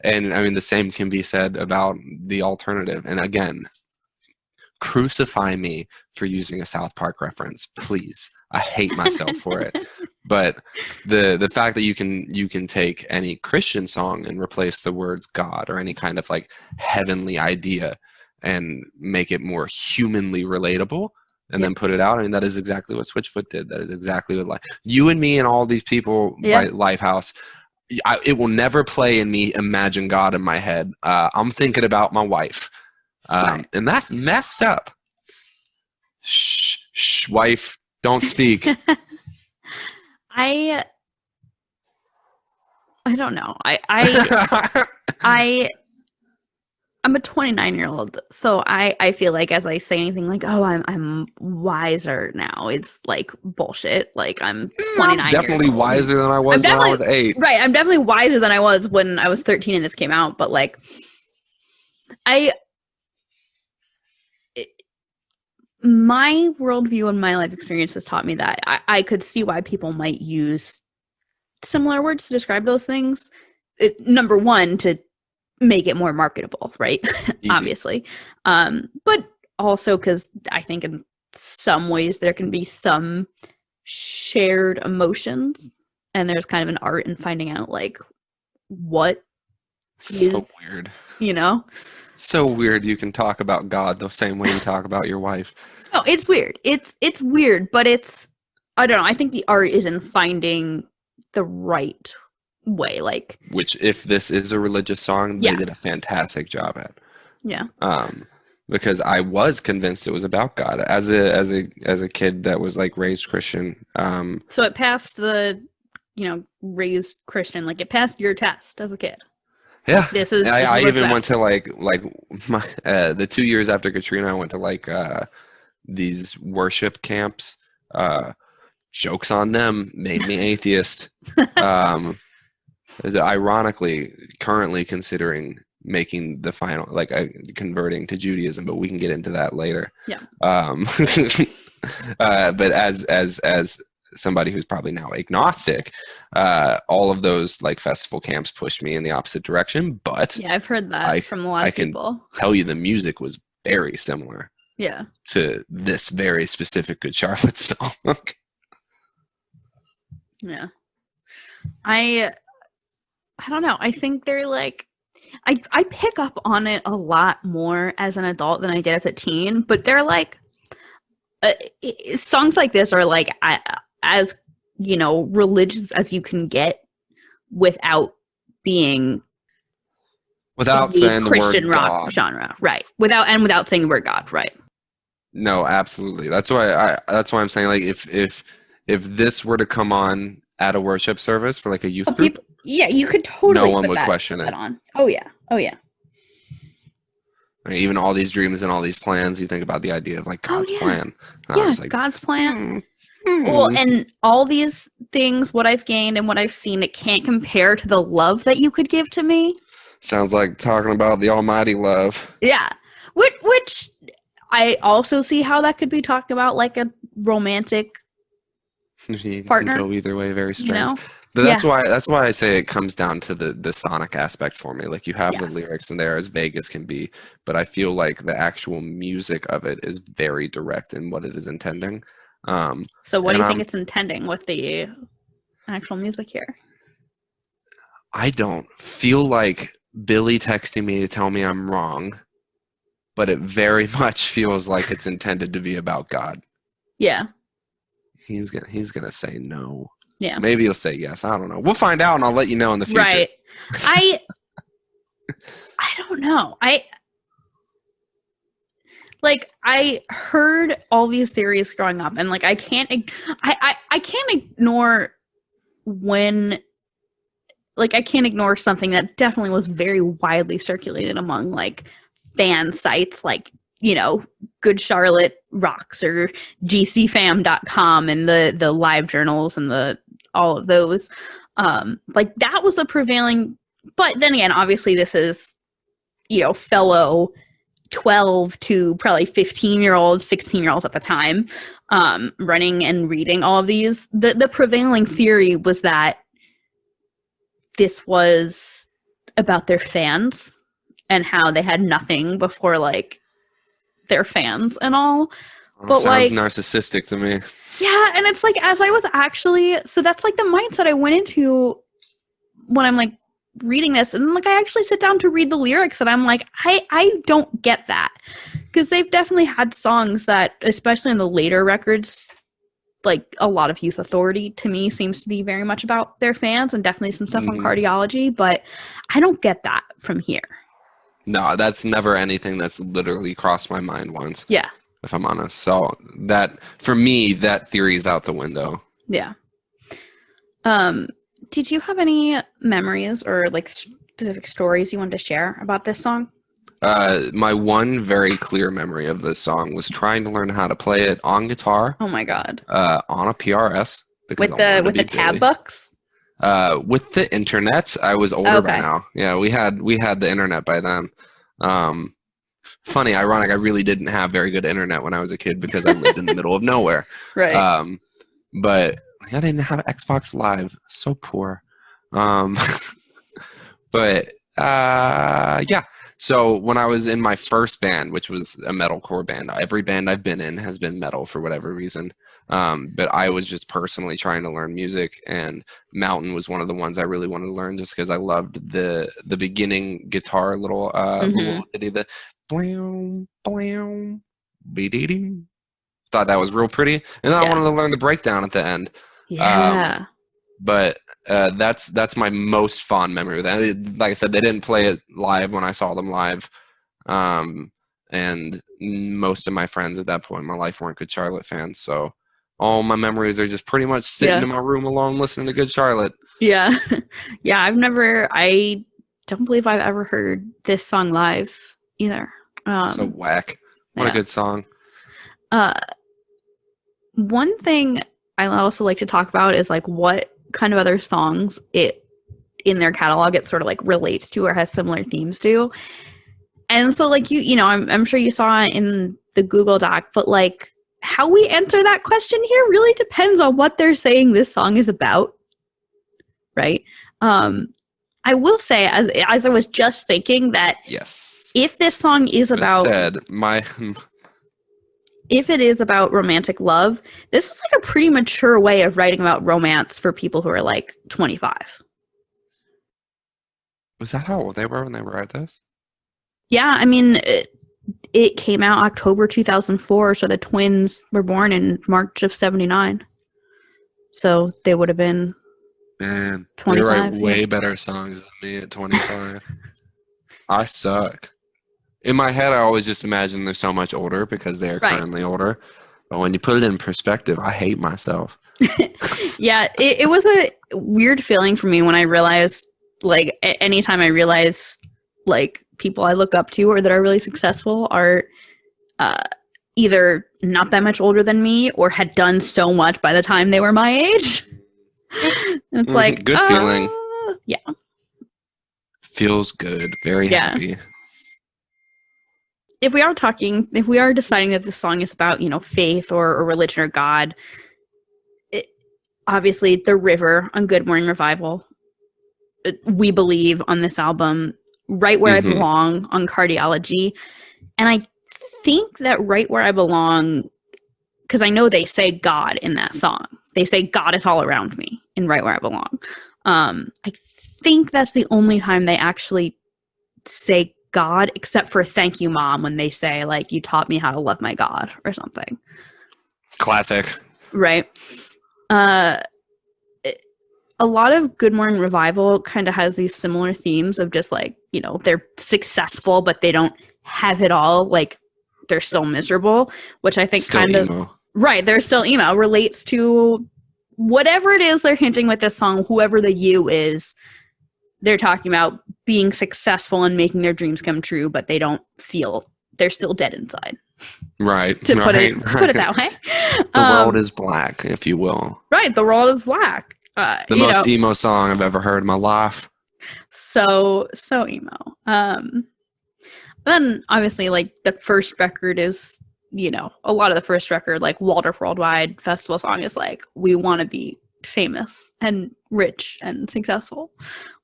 And I mean, the same can be said about the alternative. And again, crucify me for using a South Park reference, please. I hate myself for it. But the fact that you can take any Christian song and replace the words God or any kind of like heavenly idea and make it more humanly relatable and then put it out. I mean, that is exactly what Switchfoot did. That is exactly what you and me and all these people by Lifehouse. It will never play in me Imagine God in my head. I'm thinking about my wife. And that's messed up. Shh, wife, don't speak. I don't know. I'm a 29-year-old, so I feel like as I say anything like, oh, I'm wiser now, it's like bullshit. Like I'm 29 I'm definitely wiser than I was when I was 8. Right, I'm definitely wiser than I was when I was 13 and this came out, but like my worldview and my life experience has taught me that I could see why people might use similar words to describe those things. Number one, to make it more marketable, right? Obviously. But also because I think in some ways there can be some shared emotions, and there's kind of an art in finding out like what so is weird. You know? So weird you can talk about God the same way you talk about your wife. No, it's weird. It's weird, but it's, I don't know, I think the art is in finding the right way, like, which if this is a religious song, they did a fantastic job at. Yeah. Because I was convinced it was about God as a kid that was like raised Christian. So it passed the, raised Christian, like it passed your test as a kid. Yeah. I even that. went to like my the 2 years after Katrina, I went to like these worship camps. Jokes on them, made me atheist. Ironically, currently considering making the final, like converting to Judaism, but we can get into that later. Yeah. But as somebody who's probably now agnostic, all of those like festival camps pushed me in the opposite direction. But yeah, I've heard that from a lot of people. I can tell you the music was very similar. Yeah. To this very specific Good Charlotte song. Yeah. I don't know. I think they're like, I pick up on it a lot more as an adult than I did as a teen, but they're like, songs like this are like as, religious as you can get without being saying the Christian word rock God. Genre, right? Without saying the word God, right? No, absolutely. That's why I'm saying, like, if this were to come on at a worship service for like a youth group, you could totally. No one would question it. On. Oh yeah. I mean, even all these dreams and all these plans, you think about the idea of like God's plan. Like, God's plan. Well, and all these things, what I've gained and what I've seen, it can't compare to the love that you could give to me. Sounds like talking about the almighty love. Yeah. Which I also see how that could be talked about like a romantic partner. Can go either way, very strange. But that's why I say it comes down to the sonic aspect for me. Like, you have the lyrics and they're as vague as can be, but I feel like the actual music of it is very direct in what it is intending. So what do you think it's intending with the actual music here? I don't feel like Billy texting me to tell me I'm wrong, but it very much feels like it's intended to be about God. Yeah. He's gonna say no. Yeah. Maybe he'll say yes. I don't know. We'll find out, and I'll let you know in the future. Right. I don't know. I heard all these theories growing up, and like I can't ignore when, like, I can't ignore something that definitely was very widely circulated among like fan sites, like, Good Charlotte Rocks or gcfam.com and the live journals and all of those. Like, that was the prevailing, but then again, obviously this is, fellow 12 to probably 15-year-olds, 16-year-olds at the time, running and reading all of these. The prevailing theory was that this was about their fans and how they had nothing before like their fans and all. But sounds like, narcissistic to me. Yeah, and it's like, as I was actually, so that's like the mindset I went into when I'm like reading this, and like I actually sit down to read the lyrics, and I'm like, I don't get that, because they've definitely had songs that, especially in the later records, like a lot of Youth Authority to me seems to be very much about their fans, and definitely some stuff on Cardiology, but I don't get that from here. No, that's never anything that's literally crossed my mind once. Yeah. If I'm honest. So that, for me, that theory is out the window. Yeah. Did you have any memories or like specific stories you wanted to share about this song? My one very clear memory of this song was trying to learn how to play it on guitar. Oh my god! On a PRS with the tab books. With the internet, I was older by now. Yeah, we had the internet by then. Funny, ironic. I really didn't have very good internet when I was a kid because I lived in the middle of nowhere. Right. But I didn't have Xbox Live. So poor. But yeah. So when I was in my first band, which was a metalcore band, every band I've been in has been metal for whatever reason. But I was just personally trying to learn music, and Mountain was one of the ones I really wanted to learn just because I loved the beginning guitar little ditty, the blam blam be-dee-dee. Thought that was real pretty, and then I wanted to learn the breakdown at the end. Yeah. But that's my most fond memory of that. Like I said, they didn't play it live when I saw them live. And most of my friends at that point in my life weren't Good Charlotte fans. So all my memories are just pretty much sitting in my room alone listening to Good Charlotte. Yeah. Yeah, I don't believe I've ever heard this song live either. So whack. What a good song. One thing I also like to talk about is like what kind of other songs in their catalog it sort of like relates to or has similar themes to. And so like you know, I'm sure you saw it in the Google Doc, but like how we answer that question here really depends on what they're saying this song is about. Right? I will say as I was just thinking that if this song is about if it is about romantic love, this is like a pretty mature way of writing about romance for people who are like 25. Was that how old they were when they wrote this? Yeah, I mean, it came out October 2004, so the twins were born in March of 79. So they would have been 25. They write way better songs than me at 25. I suck. In my head, I always just imagine they're so much older because they are currently older. But when you put it in perspective, I hate myself. Yeah, it was a weird feeling for me when I realized, like, anytime I realize, like, people I look up to or that are really successful are either not that much older than me or had done so much by the time they were my age. And it's like, good feeling. Yeah. Feels good. Very happy. If we are deciding that this song is about, you know, faith or religion or God, obviously The River on Good Morning Revival, We Believe on this album, Right Where I Belong on Cardiology. And I think that Right Where I Belong, because I know they say God in that song. They say God is all around me in Right Where I Belong. I think that's the only time they actually say God, except for Thank You Mom, when they say like, you taught me how to love my God or something. Classic. Right. A lot of Good Morning Revival kind of has these similar themes of just like, you know, they're successful but they don't have it all, like they're still miserable, which I think still kind emo. of they're still emo, relates to whatever it is they're hinting with this song. Whoever the you is, they're talking about being successful and making their dreams come true, but they don't feel, they're still dead inside. Right. To put it that way. The world is black, if you will. Right. The world is black. The most emo song I've ever heard in my life. So emo. Then obviously like the first record is, you know, a lot of the first record, like Waldorf Worldwide Festival song is like, we want to be famous and rich and successful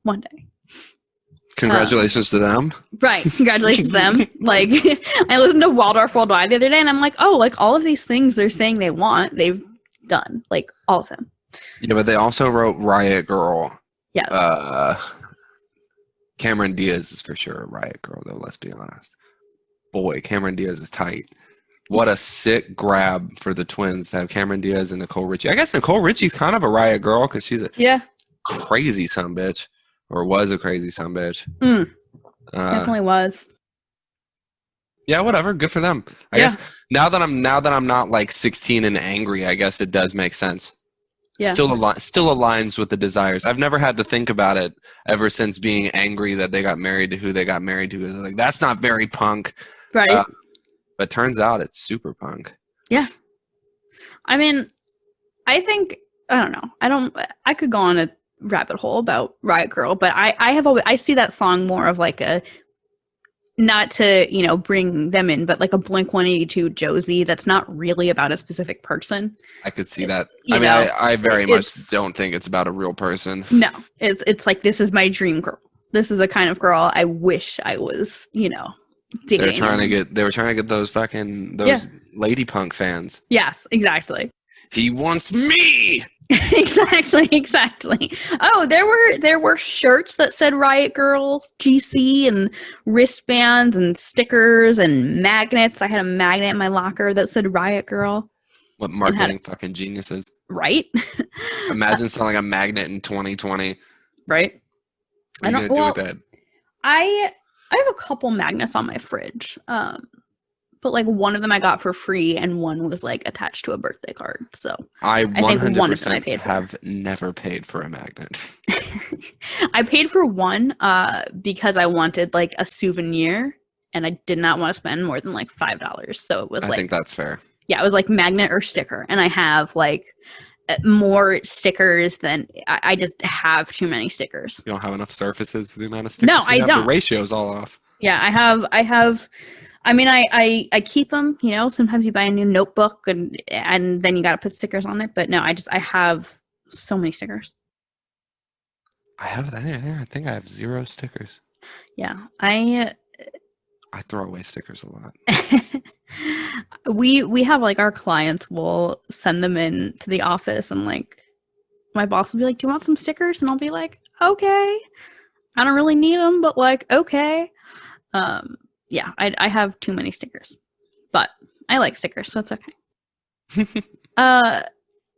one day. Congratulations to them. Right. Congratulations to them. Like, I listened to Waldorf Worldwide the other day and I'm like, oh, like all of these things they're saying they want, they've done. Like all of them. Yeah, but they also wrote Riot Girl. Yes. Cameron Diaz is for sure a Riot Girl, though, let's be honest. Boy, Cameron Diaz is tight. What a sick grab for the twins to have Cameron Diaz and Nicole Richie. I guess Nicole Richie's kind of a Riot Girl because she's a crazy sumbitch. Or was a crazy sumbitch. Definitely was. Yeah, whatever. Good for them. I guess now that I'm not like 16 and angry, I guess it does make sense. Yeah. Still aligns with the desires. I've never had to think about it ever since being angry that they got married to who they got married to. It's like, that's not very punk. Right. But turns out it's super punk. Yeah. I mean, I think, I don't know. I could go on a rabbit hole about Riot Girl, but I see that song more of like a, not to, bring them in, but like a Blink-182 Josie that's not really about a specific person. I could see that. I very much don't think it's about a real person. No, it's like, this is my dream girl. This is the kind of girl I wish I was, dating. They were trying to get those lady punk fans. Yes, exactly. He wants me. Exactly. Oh, there were shirts that said Riot Girl GC and wristbands and stickers and magnets. I had a magnet in my locker that said Riot Girl. What marketing fucking geniuses. Right? Imagine selling a magnet in 2020. Right? What are you going to do with that? I have a couple magnets on my fridge. But like one of them I got for free and one was like attached to a birthday card. So I think one of them I paid for. have never paid for a magnet. I paid for one because I wanted like a souvenir and I did not want to spend more than like $5. So it was I think that's fair. Yeah, it was like magnet or sticker. And I have like more stickers than I just have too many stickers. You don't have enough surfaces for the amount of stickers. No, I don't. The ratio's all off. Yeah, I have. I mean, I keep them, sometimes you buy a new notebook and then you got to put stickers on it. But no, I have so many stickers. I have that. I think I have 0 stickers. Yeah. I throw away stickers a lot. We have like our clients will send them in to the office and like my boss will be like, do you want some stickers? And I'll be like, okay. I don't really need them, but like, okay. Yeah, I have too many stickers, but I like stickers, so it's okay.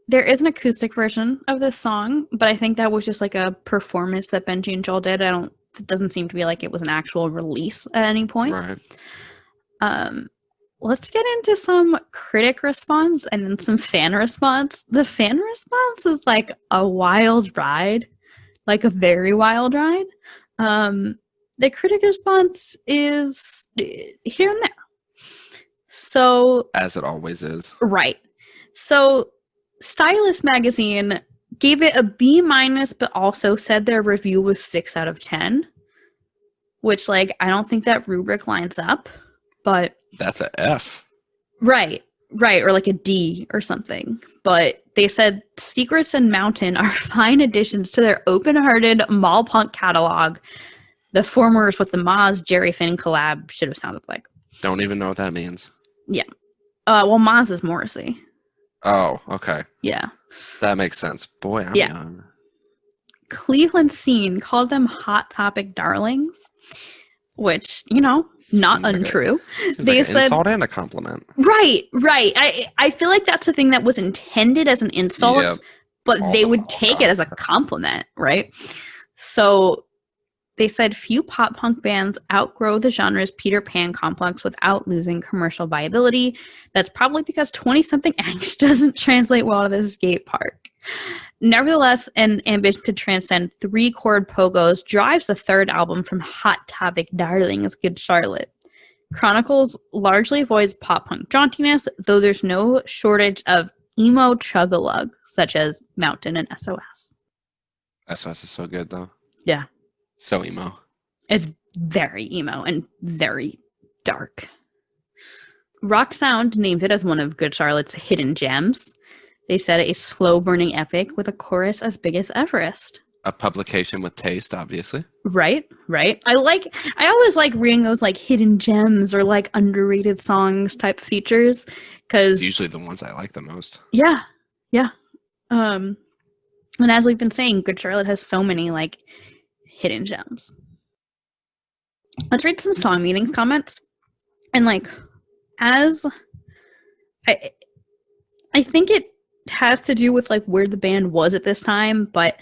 There is an acoustic version of this song, but I think that was just like a performance that Benji and Joel did. It doesn't seem to be like it was an actual release at any point. Right. Let's get into some critic response and then some fan response. The fan response is like a wild ride, like a very wild ride. The critic response is here and there. So, as it always is. Right. So, Stylist Magazine gave it a B-, but also said their review was 6 out of 10. Which, like, I don't think that rubric lines up, but... That's a F. Right. Or like a D or something. But they said Secrets and Mountain are fine additions to their open-hearted mall punk catalog. The former is what the Maz Jerry Finn collab should have sounded like. Don't even know what that means. Yeah. Well, Maz is Morrissey. Oh, okay. Yeah. That makes sense. Boy, I'm young. Cleveland Scene called them Hot Topic darlings, which, not seems untrue. They like said an insult and a compliment. Right. I feel like that's a thing that was intended as an insult, but they would take it as a compliment, right? So... They said few pop punk bands outgrow the genre's Peter Pan complex without losing commercial viability. That's probably because 20-something angst doesn't translate well to the skate park. Nevertheless, an ambition to transcend 3-chord pogos drives the third album from Hot Topic darlings Good Charlotte. Chronicles largely avoids pop punk jauntiness, though there's no shortage of emo chug-a-lug, such as Mountain and SOS. SOS is so good, though. Yeah. So emo. It's very emo and very dark. Rock Sound named it as one of Good Charlotte's hidden gems. They said a slow-burning epic with a chorus as big as Everest. A publication with taste, obviously. Right. I always like reading those like hidden gems or like underrated songs type features because it's usually the ones I like the most. Yeah. And as we've been saying, Good Charlotte has so many like hidden gems. Let's read some song meanings comments. And like, as I think it has to do with like where the band was at this time, but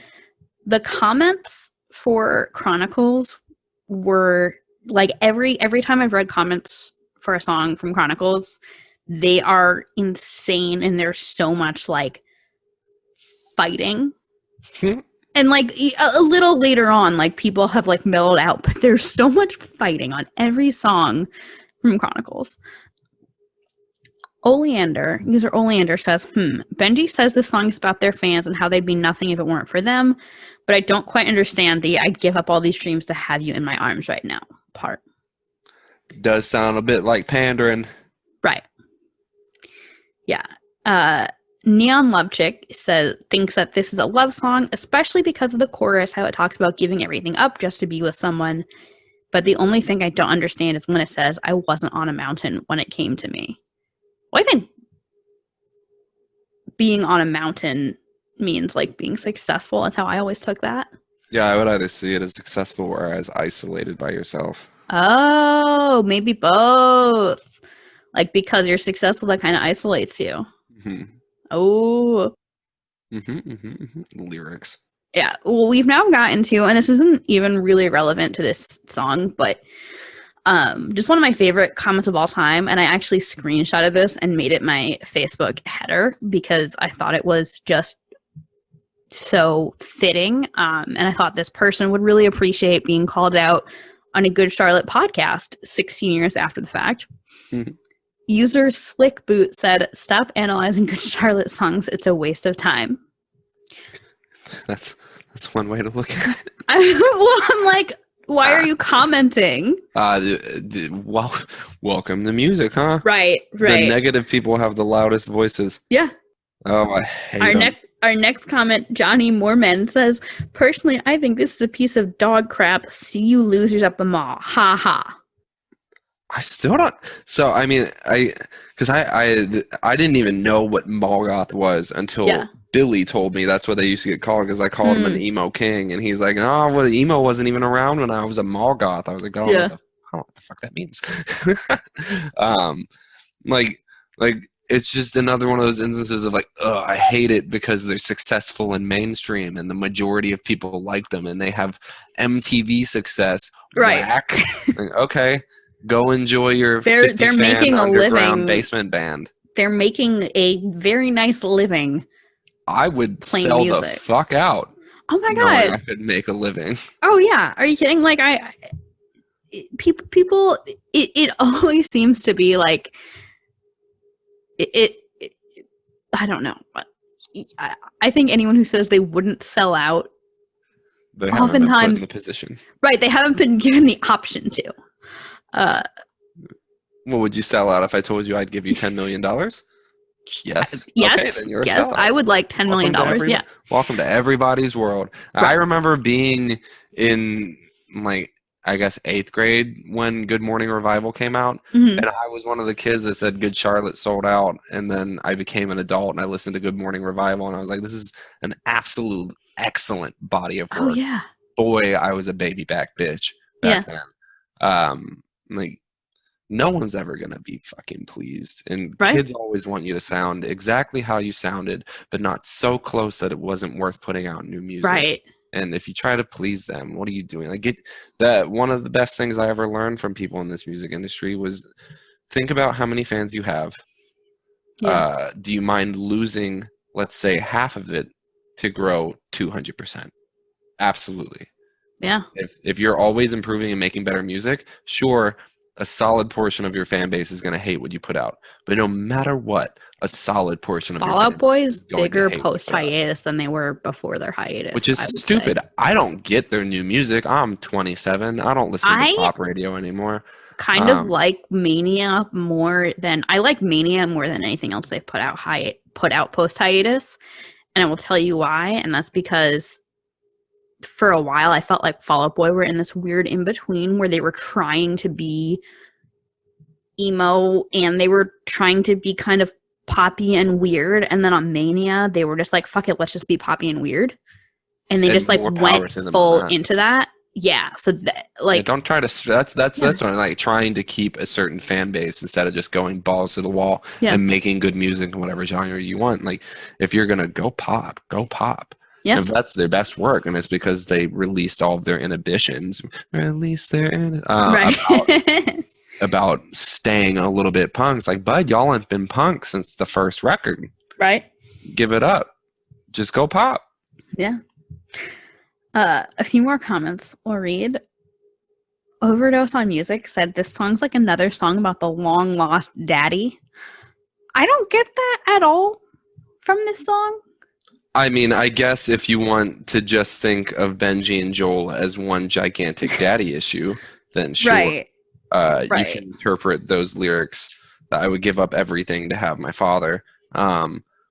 the comments for Chronicles were like every time I've read comments for a song from Chronicles, they are insane and there's so much like fighting. And like a little later on, like people have like mellowed out, but there's so much fighting on every song from Chronicles. User Oleander says, Benji says this song is about their fans and how they'd be nothing if it weren't for them, but I don't quite understand the I'd give up all these dreams to have you in my arms right now part. Does sound a bit like pandering. Right. Yeah. Neon Love Chick thinks that this is a love song, especially because of the chorus, how it talks about giving everything up just to be with someone. But the only thing I don't understand is when it says, I wasn't on a mountain when it came to me. Well, I think being on a mountain means like being successful. That's how I always took that. Yeah, I would either see it as successful or as isolated by yourself. Oh, maybe both. Like because you're successful, that kind of isolates you. Mm-hmm. Oh. Lyrics. Yeah. Well, we've now gotten to, and this isn't even really relevant to this song, but just one of my favorite comments of all time, and I actually screenshotted this and made it my Facebook header because I thought it was just so fitting, and I thought this person would really appreciate being called out on a Good Charlotte podcast 16 years after the fact. Mm-hmm. User Slick Boot said, "Stop analyzing Good Charlotte songs. It's a waste of time." That's one way to look at it. Well, I'm like, why are you commenting? Welcome to music, huh? Right. The negative people have the loudest voices. Yeah. Oh, I hate them. Our next comment, Johnny Moorman says, "Personally, I think this is a piece of dog crap. See you losers at the mall. Ha ha." I still don't. So, I mean, I didn't even know what mall goth was until Billy told me that's what they used to get called, because I called him an emo king, and he's like, "No, well, emo wasn't even around when I was a mall goth." I was like, I don't know what the fuck that means. Like it's just another one of those instances of like, I hate it because they're successful and mainstream, and the majority of people like them, and they have MTV success. Right. Whack. Like, okay, go enjoy your they're 50 making a living basement band. They're making a very nice living. I would sell music. The fuck out. Oh my god! I could make a living. Oh yeah, are you kidding? Like people, it always seems to be like it I don't know. I think anyone who says they wouldn't sell out, they haven't been put in the position. Right? They haven't been given the option to. What would you sell out if I told you I'd give you $10 million? Yes. Yes. Okay, then you're a yes. sellout. I would like $10 million. Yeah. Welcome to everybody's world. Right. I remember being in like, I guess 8th grade when Good Morning Revival came out, and I was one of the kids that said Good Charlotte sold out, and then I became an adult and I listened to Good Morning Revival, and I was like, this is an absolute excellent body of work. Oh yeah. Boy, I was a baby back bitch back then. Like, no one's ever going to be fucking pleased. And kids always want you to sound exactly how you sounded, but not so close that it wasn't worth putting out new music. Right. And if you try to please them, what are you doing? Like, one of the best things I ever learned from people in this music industry was think about how many fans you have. Yeah. Do you mind losing, let's say, half of it to grow 200%? Absolutely. Yeah. If you're always improving and making better music, sure, a solid portion of your fan base is going to hate what you put out. But no matter what, a solid portion of your fan base Boys bigger post hiatus than they were before their hiatus. Which is stupid. Say. I don't get their new music. I'm 27. I don't listen to pop radio anymore. Kind of like Mania more than I like Mania more than anything else they've put out post hiatus. And I will tell you why, and that's because for a while, I felt like Fall Out Boy were in this weird in-between where they were trying to be emo and they were trying to be kind of poppy and weird. And then on Mania, they were just like, fuck it, let's just be poppy and weird. And they just like went full into that. Yeah. So don't try to, that's what I'm like, trying to keep a certain fan base instead of just going balls to the wall and making good music in whatever genre you want. Like, if you're going to go pop. Yeah. If that's their best work, and it's because they released all of their inhibitions, about staying a little bit punk. It's like, bud, y'all ain't been punk since the first record. Right. Give it up. just go pop. Yeah. A few more comments we'll read. Overdose on Music said, this song's like another song about the long lost daddy. I don't get that at all from this song. I mean, I guess if you want to just think of Benji and Joel as one gigantic daddy issue, then sure. Right. You can interpret those lyrics that I would give up everything to have my father.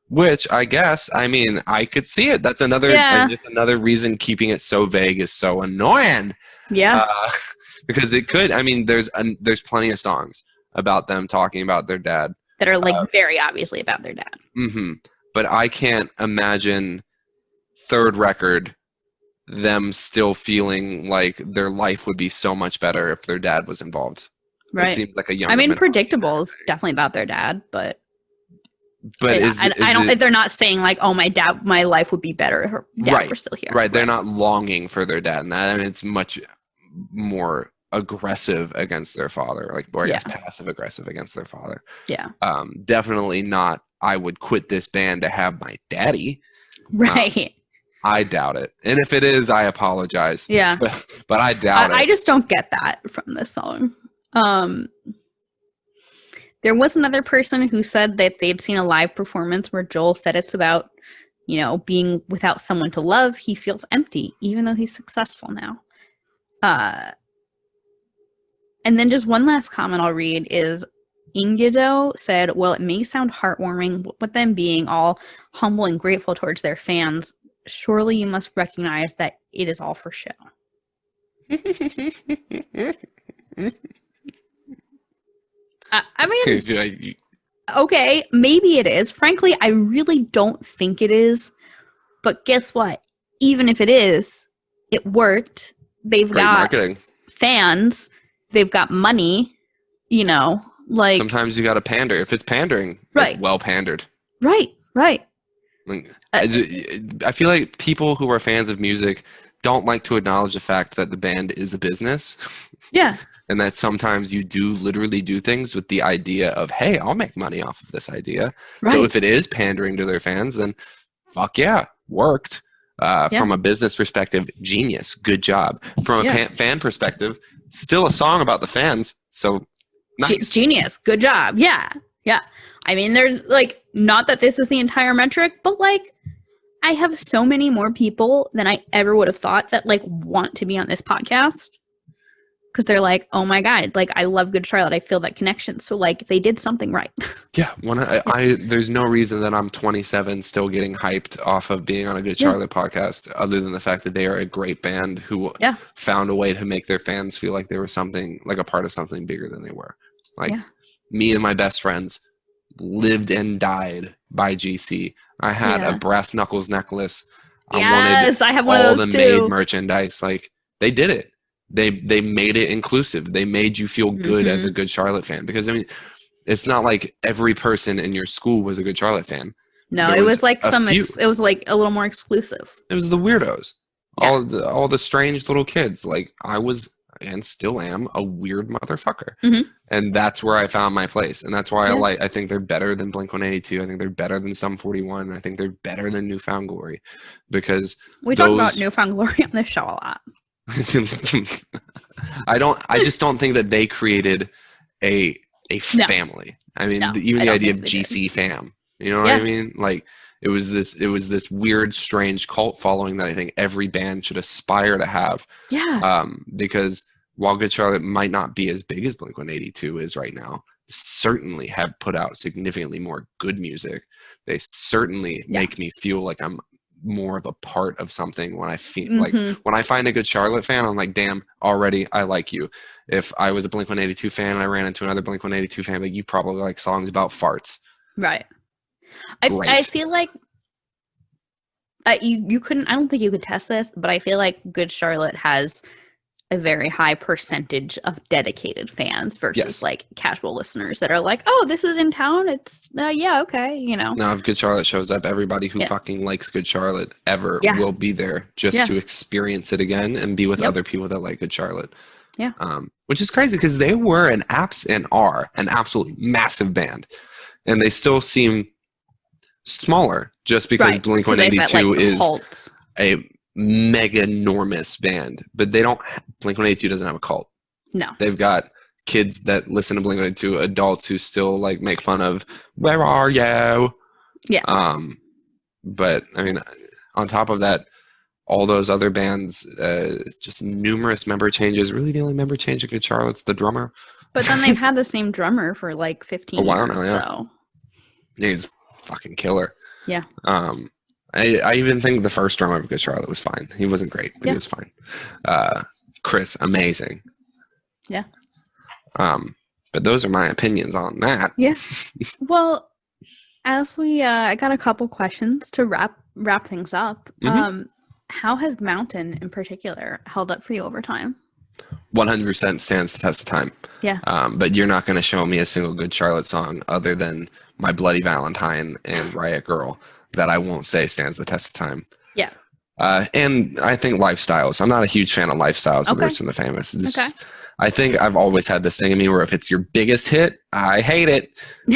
Which I guess, I mean, I could see it. That's another, just another reason keeping it so vague is so annoying. Yeah. Because it could, I mean, there's plenty of songs about them talking about their dad. That are like very obviously about their dad. Mm-hmm. But I can't imagine third record them still feeling like their life would be so much better if their dad was involved. Right. It seems like a young. I mean, Predictable is definitely about their dad, but I don't think they're not saying like, oh, my life would be better if her dad were still here. Right. They're not longing for their dad, and that, and it's much more aggressive against their father, like, or I guess passive aggressive against their father. Yeah. Definitely not. I would quit this band to have my daddy. Right. I doubt it. And if it is, I apologize. Yeah. But I doubt it. I just don't get that from this song. There was another person who said that they'd seen a live performance where Joel said it's about, being without someone to love. He feels empty, even though he's successful now. And then just one last comment I'll read is Ingido said, well, it may sound heartwarming, with them being all humble and grateful towards their fans. Surely you must recognize that it is all for show. I mean, okay, maybe it is. Frankly, I really don't think it is. But guess what? Even if it is, it worked. They've Great got marketing. Fans. They've got money. Like sometimes you got to pander. If it's pandering, right. It's well pandered. Right. Like, I feel like people who are fans of music don't like to acknowledge the fact that the band is a business. Yeah. And that sometimes you do literally do things with the idea of, hey, I'll make money off of this idea. Right. So if it is pandering to their fans, then fuck yeah, worked. From a business perspective, genius, good job. From a fan perspective, still a song about the fans. So nice. Genius, good job. Yeah. I mean, there's like, not that this is the entire metric, but like, I have so many more people than I ever would have thought that like want to be on this podcast. Because they're like, oh my God, like I love Good Charlotte. I feel that connection. So like they did something right. Yeah. There's no reason that I'm 27 still getting hyped off of being on a Good Charlotte podcast, other than the fact that they are a great band who found a way to make their fans feel like they were something, like a part of something bigger than they were. Like me and my best friends lived and died by GC. I had a brass knuckles necklace. I have one of those too. All the made merchandise. Like they did it. They made it inclusive. They made you feel good as a Good Charlotte fan. Because, I mean, it's not like every person in your school was a Good Charlotte fan. No, it was like it was like a little more exclusive. It was the weirdos. Yeah. All the strange little kids. Like, I was, and still am, a weird motherfucker. Mm-hmm. And that's where I found my place. And that's why I think they're better than Blink-182. I think they're better than Sum 41. I think they're better than Newfound Glory. Because we talk about Newfound Glory on this show a lot. I just don't think that they created a family. I mean, even the idea of GC fam, you know what I mean? Like it was this weird, strange cult following that I think every band should aspire to have. Yeah. Because while Good Charlotte might not be as big as Blink-182 is right now, certainly have put out significantly more good music. They certainly make me feel like I'm more of a part of something when I feel like when I find a Good Charlotte fan, I'm like, damn, already I like you. If I was a Blink-182 fan and I ran into another Blink-182 fan, like you probably like songs about farts. Right. I feel like you couldn't, I don't think you could test this, but I feel like Good Charlotte has a very high percentage of dedicated fans versus like casual listeners that are like, oh, this is in town. It's okay. Now if Good Charlotte shows up, everybody who fucking likes Good Charlotte ever will be there just to experience it again and be with other people that like Good Charlotte. Yeah. Which is crazy because they were are an absolutely massive band, and they still seem smaller, just because Right. Blink-182 is cults. a mega enormous band, but they don't. Blink-182 doesn't have a cult. No. They've got kids that listen to Blink-182, adults who still like make fun of "Where are you?" Yeah. But I mean, on top of that, all those other bands, just numerous member changes. Really, the only member change of Good Charlotte's the drummer. But then they've had the same drummer for like 15 while years. now, yeah. So He's fucking killer. yeah. I even think the first drummer of Good Charlotte was fine. He wasn't great, but he was fine. Chris, amazing. Yeah. But those are my opinions on that. Yeah. Well, as we I got a couple questions to wrap things up. How has Mountain in particular held up for you over time? 100% stands the test of time. Yeah. But you're not going to show me a single Good Charlotte song other than My Bloody Valentine and Riot Girl that I won't say stands the test of time. Yeah. And I think Lifestyles. I'm not a huge fan of Lifestyles and Okay. Rich and the Famous. Okay. I think I've always had this thing in me where if it's your biggest hit, I hate it.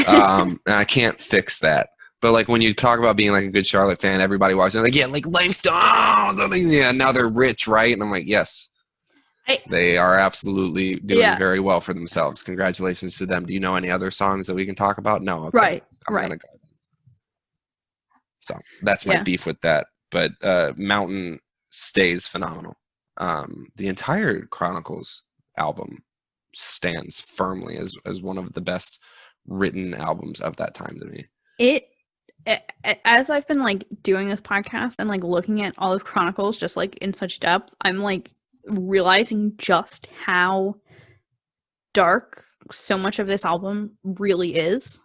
And I can't fix that. But like when you talk about being like a Good Charlotte fan, everybody walks in like, yeah, like Lifestyles. Yeah, now they're rich, right? And I'm like, yes. They are absolutely doing very well for themselves. Congratulations to them. Do you know any other songs that we can talk about? No. Okay. Right. I'm right. gonna go. So that's my beef with that. But Mountain stays phenomenal. The entire Chronicles album stands firmly as one of the best written albums of that time to me. As I've been like doing this podcast and like looking at all of Chronicles just like in such depth, I'm like realizing just how dark so much of this album really is,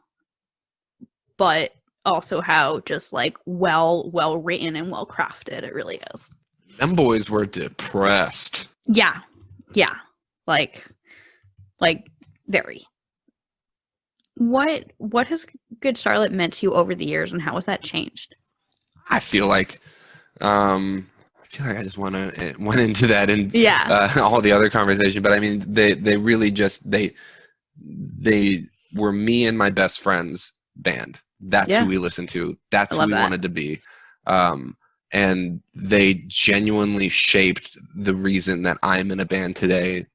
but also how just like well written and well crafted it really is. Them boys were depressed. Yeah. Like very. What has Good Charlotte meant to you over the years, and how has that changed? I feel like I just went into that and all the other conversation, but I mean they really just they were me and my best friend's band. That's who we listened to. That's who we wanted to be. And they genuinely shaped the reason that I'm in a band today.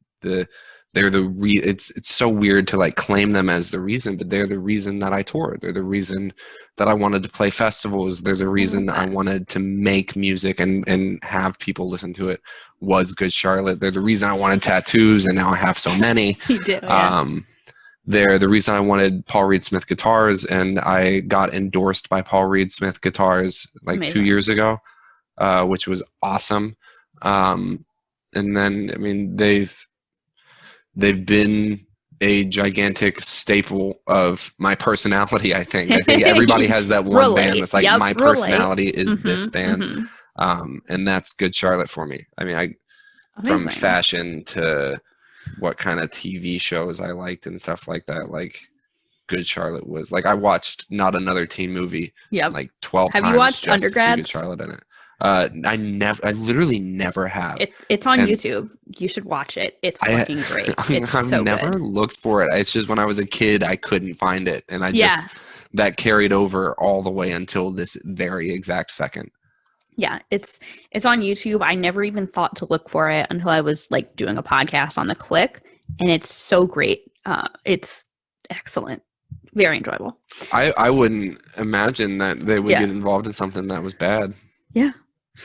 It's so weird to like claim them as the reason, but they're the reason that I toured. They're the reason that I wanted to play festivals. They're the reason I wanted to make music and have people listen to it was Good Charlotte. They're the reason I wanted tattoos, and now I have so many. You do, yeah. They're the reason I wanted Paul Reed Smith guitars, and I got endorsed by Paul Reed Smith guitars like Amazing. 2 years ago, which was awesome. And then, I mean, they've been a gigantic staple of my personality, I think. I think everybody has that one band that's like, my personality is this band. And that's Good Charlotte for me. I mean, from fashion to what kind of TV shows I liked and stuff like that, like Good Charlotte was. Like, I watched Not Another Teen Movie like 12 times. Have you watched just Undergrads? To see Good Charlotte in it. I literally never have. It's on YouTube. You should watch it. It's fucking great. It's I've so never good. looked for it. It's just when I was a kid, I couldn't find it. And that carried over all the way until this very exact second. Yeah, it's on YouTube. I never even thought to look for it until I was like doing a podcast on the Click, and it's so great. It's excellent. Very enjoyable. I wouldn't imagine that they would get involved in something that was bad. Yeah.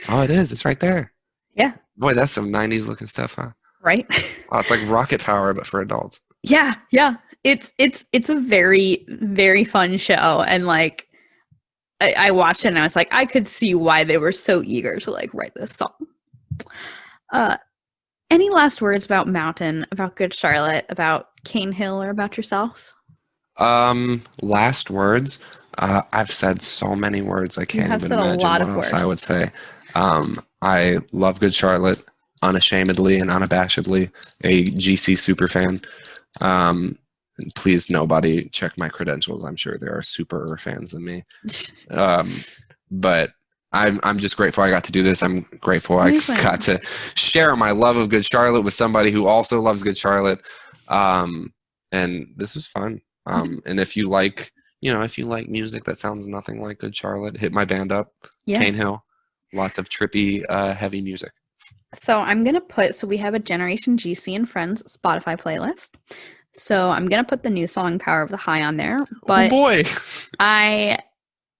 Oh, it is. It's right there. Yeah. Boy, that's some 90s looking stuff, huh? Right. Oh, it's like Rocket Power, but for adults. Yeah. It's a very, very fun show, and like I watched it and I was like, I could see why they were so eager to like write this song. Any last words about Mountain, about Good Charlotte, about Cane Hill, or about yourself? Last words. I've said so many words I can't even imagine what else I would say. I love Good Charlotte unashamedly and unabashedly. A GC superfan. And please, nobody check my credentials. I'm sure there are super fans than me. But I'm just grateful I got to do this. I'm grateful I got to share my love of Good Charlotte with somebody who also loves Good Charlotte. And this was fun. And if you like if you like music that sounds nothing like Good Charlotte, hit my band up. Yeah. Cane Hill. Lots of trippy, heavy music. So I'm going to so we have a Generation GC and Friends Spotify playlist. So I'm going to put the new song Power of the High on there. But oh boy! I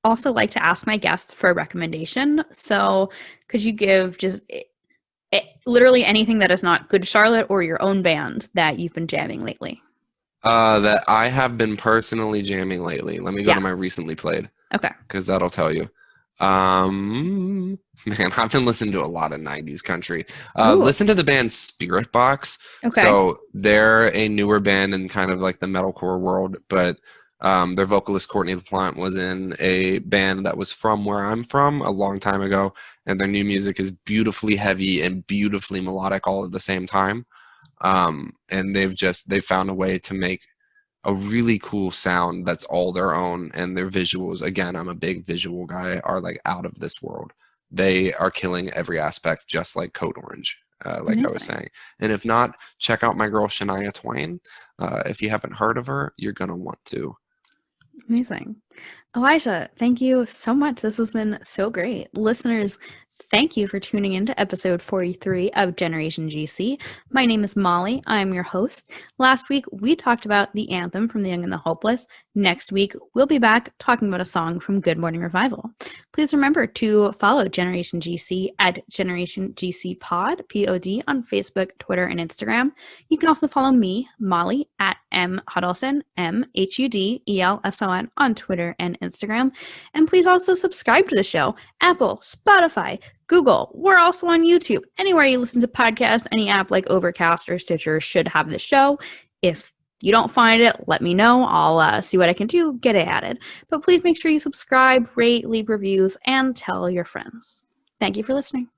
also like to ask my guests for a recommendation. So could you give just literally anything that is not Good Charlotte or your own band that you've been jamming lately? That I have been personally jamming lately. Let me go to my recently played. Okay. Because that'll tell you. Man, I've been listening to a lot of 90s country. Listen to the band Spirit Box. Okay. So they're a newer band in kind of like the metalcore world, but their vocalist Courtney LaPlante was in a band that was from where I'm from a long time ago, and their new music is beautifully heavy and beautifully melodic all at the same time. And they've found a way to make a really cool sound that's all their own, and their visuals, again, I'm a big visual guy, are like out of this world. They are killing every aspect, just like Code Orange, like I was saying. And if not, check out my girl Shania Twain. If you haven't heard of her, you're gonna want to. Amazing. Elijah, thank you so much. This has been so great. Listeners, thank you for tuning in to episode 43 of Generation GC. My name is Molly. I'm your host. Last week, we talked about the anthem from The Young and the Hopeless. Next week, we'll be back talking about a song from Good Morning Revival. Please remember to follow Generation GC at Generation GC Pod, Pod, on Facebook, Twitter, and Instagram. You can also follow me, Molly, at Hudelson, Hudelson, on Twitter and Instagram. And please also subscribe to the show, Apple, Spotify, Google. We're also on YouTube. Anywhere you listen to podcasts, any app like Overcast or Stitcher should have the show. If you don't find it, let me know. I'll see what I can do, get it added. But please make sure you subscribe, rate, leave reviews, and tell your friends. Thank you for listening.